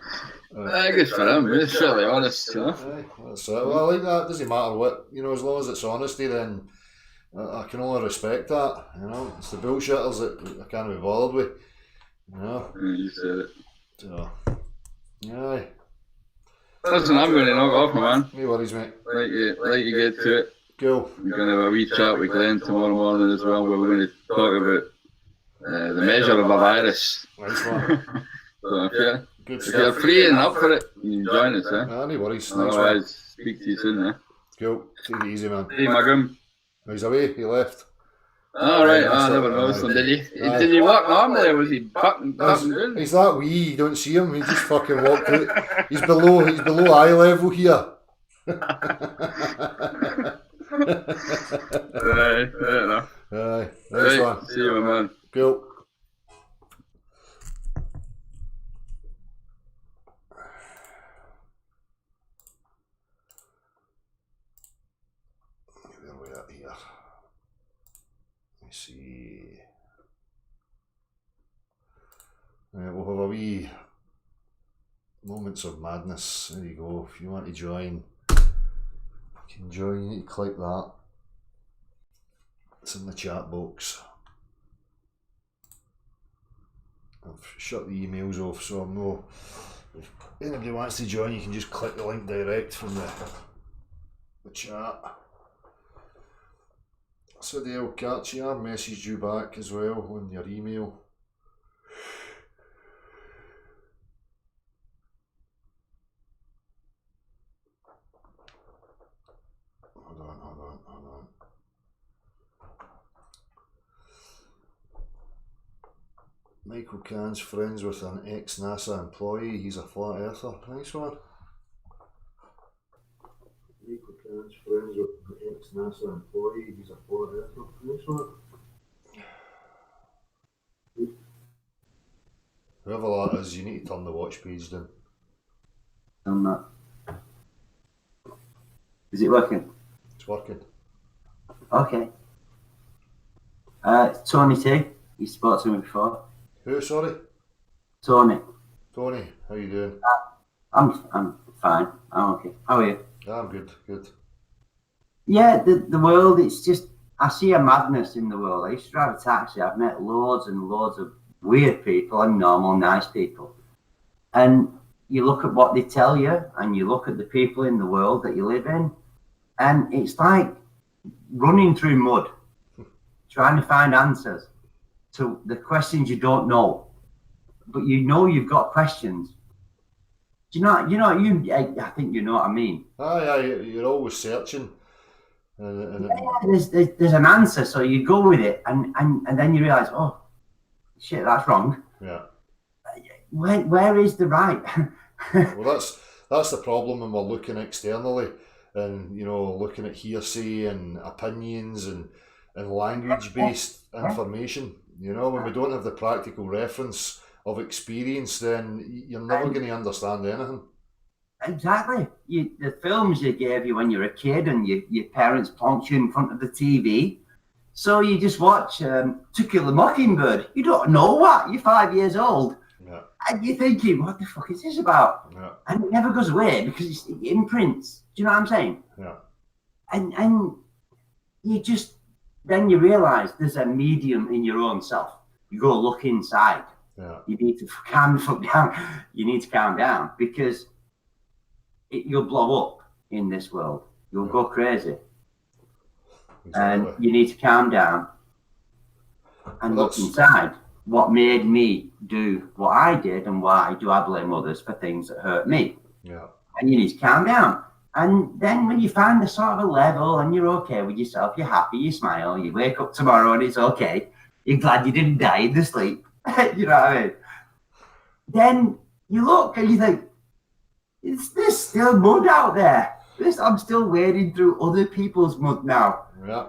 Good for him, he's fairly honest, you know. Aye, that's it. Well, I like that. Doesn't matter what, you know, as long as it's honesty, then I can only respect that. You know, it's the bullshitters that I can't be bothered with. You know. You said it. So, aye. Listen, I'm going to knock off, man. No worries, mate. Let you get to it. Cool. We're going to have a wee chat with Glenn tomorrow morning as well, where we're going to talk about the measure of a virus. Nice one. So if Good you're stuff. free and up for it, you can join us, eh? No worries. Nice one. Otherwise, speak to you soon, eh? Cool. Take it easy, man. Hey, Magum. He's away. He left. All right, That's I it. never noticed him. Aye. Did he walk normally, or was he bucking down? He's that wee. You don't see him. He just fucking walked out. He's below eye level here. Right, fair enough. Aye. Nice one. Right, see you, my man. Cool. Where are we at here? Let me see. We'll have a wee moments of madness. There you go. If you want to join, you can join. You need to click that. It's in the chat box. I've shut the emails off, so I'm no. If anybody wants to join, you can just click the link direct from the chat. So they'll catch you. I've messaged you back as well on your email. Hold on. Michael Cahn's friends with an ex-NASA employee. He's a flat earther. Nice one. Michael Cahn's friends with an ex-NASA employee. He's a flat earther. Nice one. Whoever that is, you need to turn the watch page down. I'm not. Is it working? It's working. Okay. Tony T. You spoke to me before. Who, sorry? Tony. Tony, how you doing? I'm fine. I'm okay. How are you? I'm good. Yeah, the world, it's just, I see a madness in the world. I used to drive a taxi. I've met loads and loads of weird people and normal, nice people. And you look at what they tell you and you look at the people in the world that you live in, and it's like running through mud, trying to find answers to the questions you don't know, but you know you've got questions. Do you know? I think you know what I mean. Aye, you're always searching. There's an answer, so you go with it, and then you realise, oh, shit, that's wrong. Yeah. where is the right? Well, that's the problem when we're looking externally and, you know, looking at hearsay and opinions and language-based information. You know, when we don't have the practical reference of experience, then you're never going to understand anything. Exactly. The films they gave you when you were a kid and your parents plonked you in front of the TV. So you just watch To Kill a Mockingbird. You don't know what. You're 5 years old. Yeah. And you're thinking, what the fuck is this about? Yeah. And it never goes away because it imprints. Do you know what I'm saying? Yeah. And you just, then you realise there's a medium in your own self. You go look inside. Yeah. You need to calm the fuck down. You need to calm down because you'll blow up in this world. You'll go crazy. Exactly. And you need to calm down and Well, look inside. What made me do what I did and why do I blame others for things that hurt me? Yeah. And you need to calm down. And then when you find a sort of a level and you're okay with yourself, you're happy, you smile, you wake up tomorrow and it's okay. You're glad you didn't die in the sleep. You know what I mean? Then you look and you think, there's still mud out there. I'm still wading through other people's mud now. Yeah.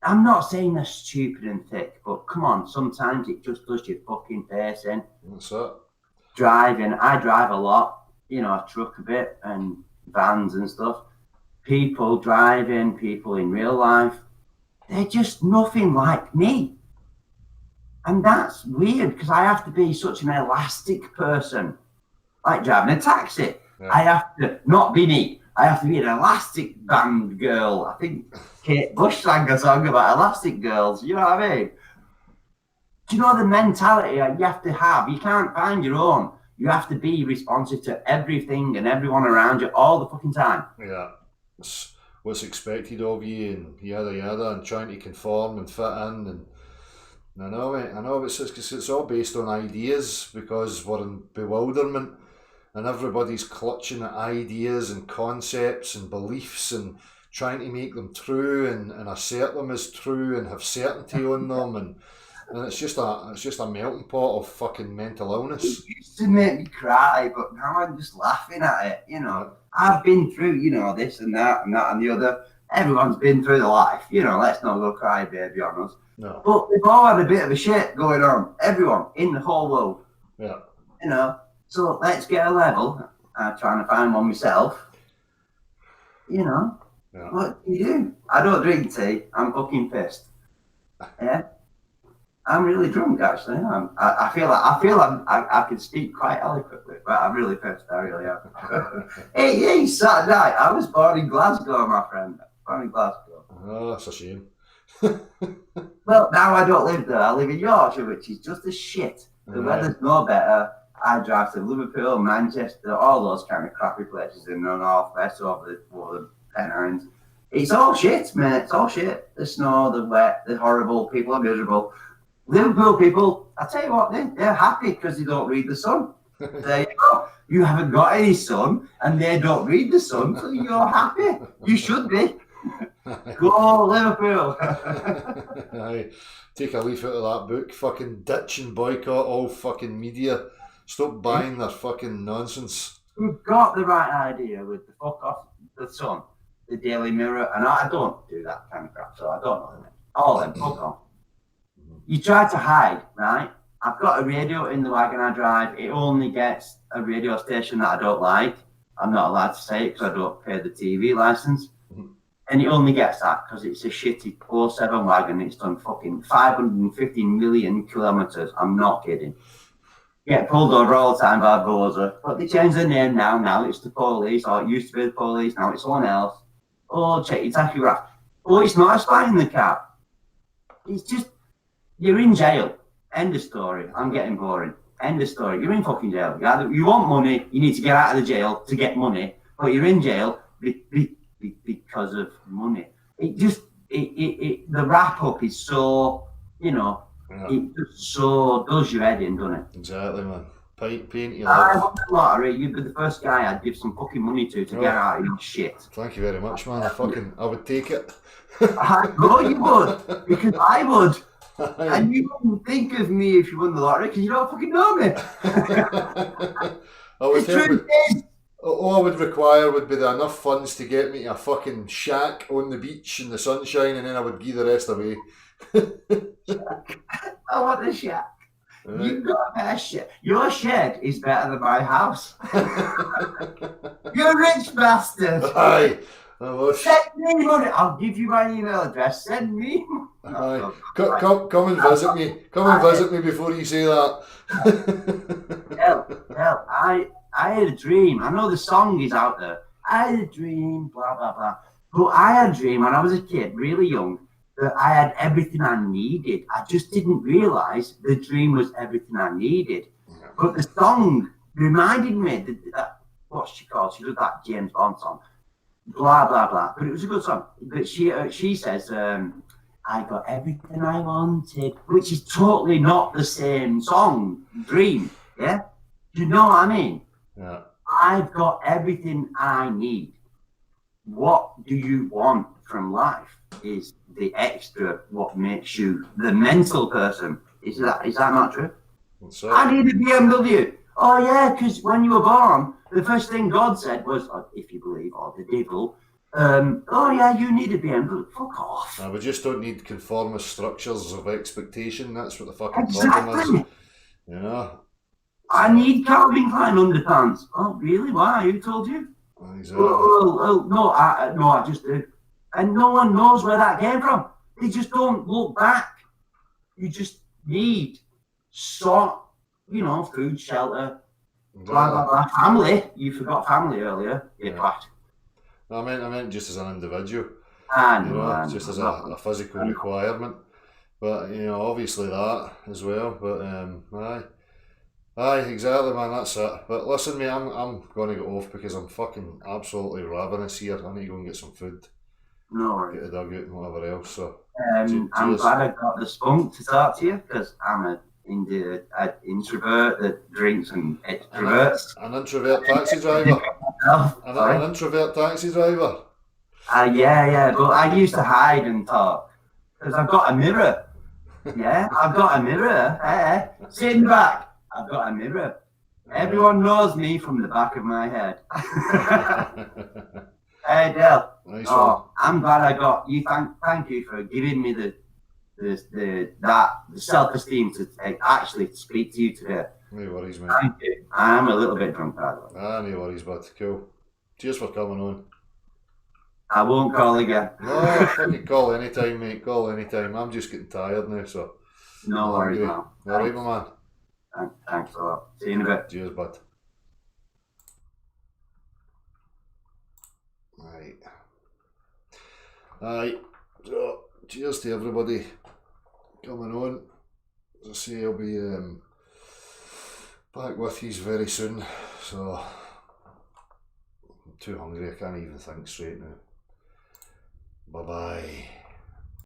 I'm not saying they're stupid and thick, but come on, sometimes it just does your fucking face in. That's it. Driving, I drive a lot, you know, I truck a bit and vans and stuff. People driving, people in real life, they're just nothing like me. And that's weird because I have to be such an elastic person, like driving a taxi. Yeah. I have to not be neat. I have to be an elastic band girl. I think Kate Bush sang a song about elastic girls. You know what I mean? Do you know the mentality you have to have? You can't find your own. You have to be responsive to everything and everyone around you all the fucking time. Yeah. It's what's expected of you and yada yada and trying to conform and fit in and I know, mate. I know it's all based on ideas because we're in bewilderment and everybody's clutching at ideas and concepts and beliefs and trying to make them true and assert them as true and have certainty on them and it's just a melting pot of fucking mental illness. It used to make me cry, but now I'm just laughing at it. You know, I've been through, you know, this and that and the other. Everyone's been through the life. You know, let's not go cry baby on us. No. But we've all had a bit of a shit going on. Everyone in the whole world. Yeah. You know, so let's get a level. I'm trying to find one myself. You know, Yeah. what do you do? I don't drink tea. I'm fucking pissed. Yeah. I'm really drunk, actually. I feel I can speak quite eloquently, but I'm really pissed. I really am. hey, Saturday night. I was born in Glasgow, my friend. Born in Glasgow. Oh, that's a shame. Well, now I don't live there. I live in Yorkshire, which is just as shit. The weather's no better. I drive to Liverpool, Manchester, all those kind of crappy places in the northwest over the Pennines. It's all shit, mate. It's all shit. The snow, the wet, the horrible. People are miserable. Liverpool people, I tell you what, they're happy because they don't read the Sun. There you go. You haven't got any sun, and they don't read the Sun, so you're happy. You should be. Go Liverpool. Aye. Take a leaf out of that book. Fucking ditch and boycott all fucking media. Stop buying their fucking nonsense. We've got the right idea with the fuck off the Sun, the Daily Mirror, and I don't do that kind of crap, so I don't know them. All them, fuck off. You try to hide, right? I've got a radio in the wagon I drive. It only gets a radio station that I don't like. I'm not allowed to say it because I don't pay the TV license. And it only gets that because it's a shitty 07 wagon. It's done fucking 550 million kilometres. I'm not kidding. Get pulled over all the time by Boza. But they changed the name now. Now it's the police. Or it used to be the police. Now it's someone else. Oh, check your tachograph. Oh, it's not a spy in the car. It's just, you're in jail. End of story. I'm getting boring. End of story. You're in fucking jail. You want money. You need to get out of the jail to get money. But you're in jail because of money. It just, the wrap up is so, you know, it just so does your head in, doesn't it? Exactly, man. Paint your I life. won the lottery. You'd be the first guy I'd give some fucking money to get out of your shit. Thank you very much, man. I would take it. I know you would, because I would. And you wouldn't think of me if you won the lottery because you don't fucking know me. I would The help truth it. is, All I would require would be enough funds to get me a fucking shack on the beach in the sunshine, and then I would give the rest away. I want the shack. Right. You've got a better shed. Your shed is better than my house. You're a rich bastard. Aye. I wish. Send me money. I'll give you my email address. Send me. Aye. Come and visit me. Come and visit me before you say that. Hell, I had a dream. I know the song is out there. I had a dream, blah, blah, blah. But I had a dream when I was a kid, really young, that I had everything I needed. I just didn't realise the dream was everything I needed. But the song reminded me that what's she called? She did that James Bond song. Blah, blah, blah. But it was a good song. But she says, I got everything I wanted, which is totally not the same song, Dream. Yeah? Do you know what I mean? Yeah. I've got everything I need. What do you want from life is the extra what makes you the mental person. Is that not true? What's that? I need a BMW. Oh yeah, because when you were born, the first thing God said was, if you believe, or the devil, oh yeah, you need a BMW. Fuck off. We just don't need conformist structures of expectation. That's what the fucking problem is. Exactly. You know? I need Calvin Klein underpants. Oh really? Why? Who told you? Exactly. No, I just do. And no one knows where that came from. They just don't look back. You just need food, shelter, blah, blah, blah. Family. You forgot family earlier. You twat. I meant just as an individual. I know. Just as a physical requirement. But, obviously that as well. But, aye, exactly, man, that's it. But listen, mate, I'm going to get off because I'm fucking absolutely ravenous here. I need to go and get some food. No worries. Get a dugout and whatever else. So, I'm glad I got the spunk to talk to you because I'm an introvert that drinks and extroverts. An introvert taxi driver. An introvert taxi driver. Yeah, but I used to hide and talk because I've got a mirror. Yeah, I've got a mirror. Hey, sit in the back. I've got a mirror. Everyone knows me from the back of my head. Hey, Del. Nice one. I'm glad I got you. Thank you for giving me the self-esteem to actually speak to you today. No worries, mate. Thank you. I'm a little bit drunk, by the way. No worries, bud. Cool. Cheers for coming on. I won't call again. No, fucking call anytime, mate. Call anytime. I'm just getting tired now, so. No worries, man. All right, my man. Thanks a lot. See you in a bit. Cheers, bud. Aye. So, cheers to everybody coming on. As I say, I'll be back with you very soon. So, I'm too hungry. I can't even think straight now. Bye-bye.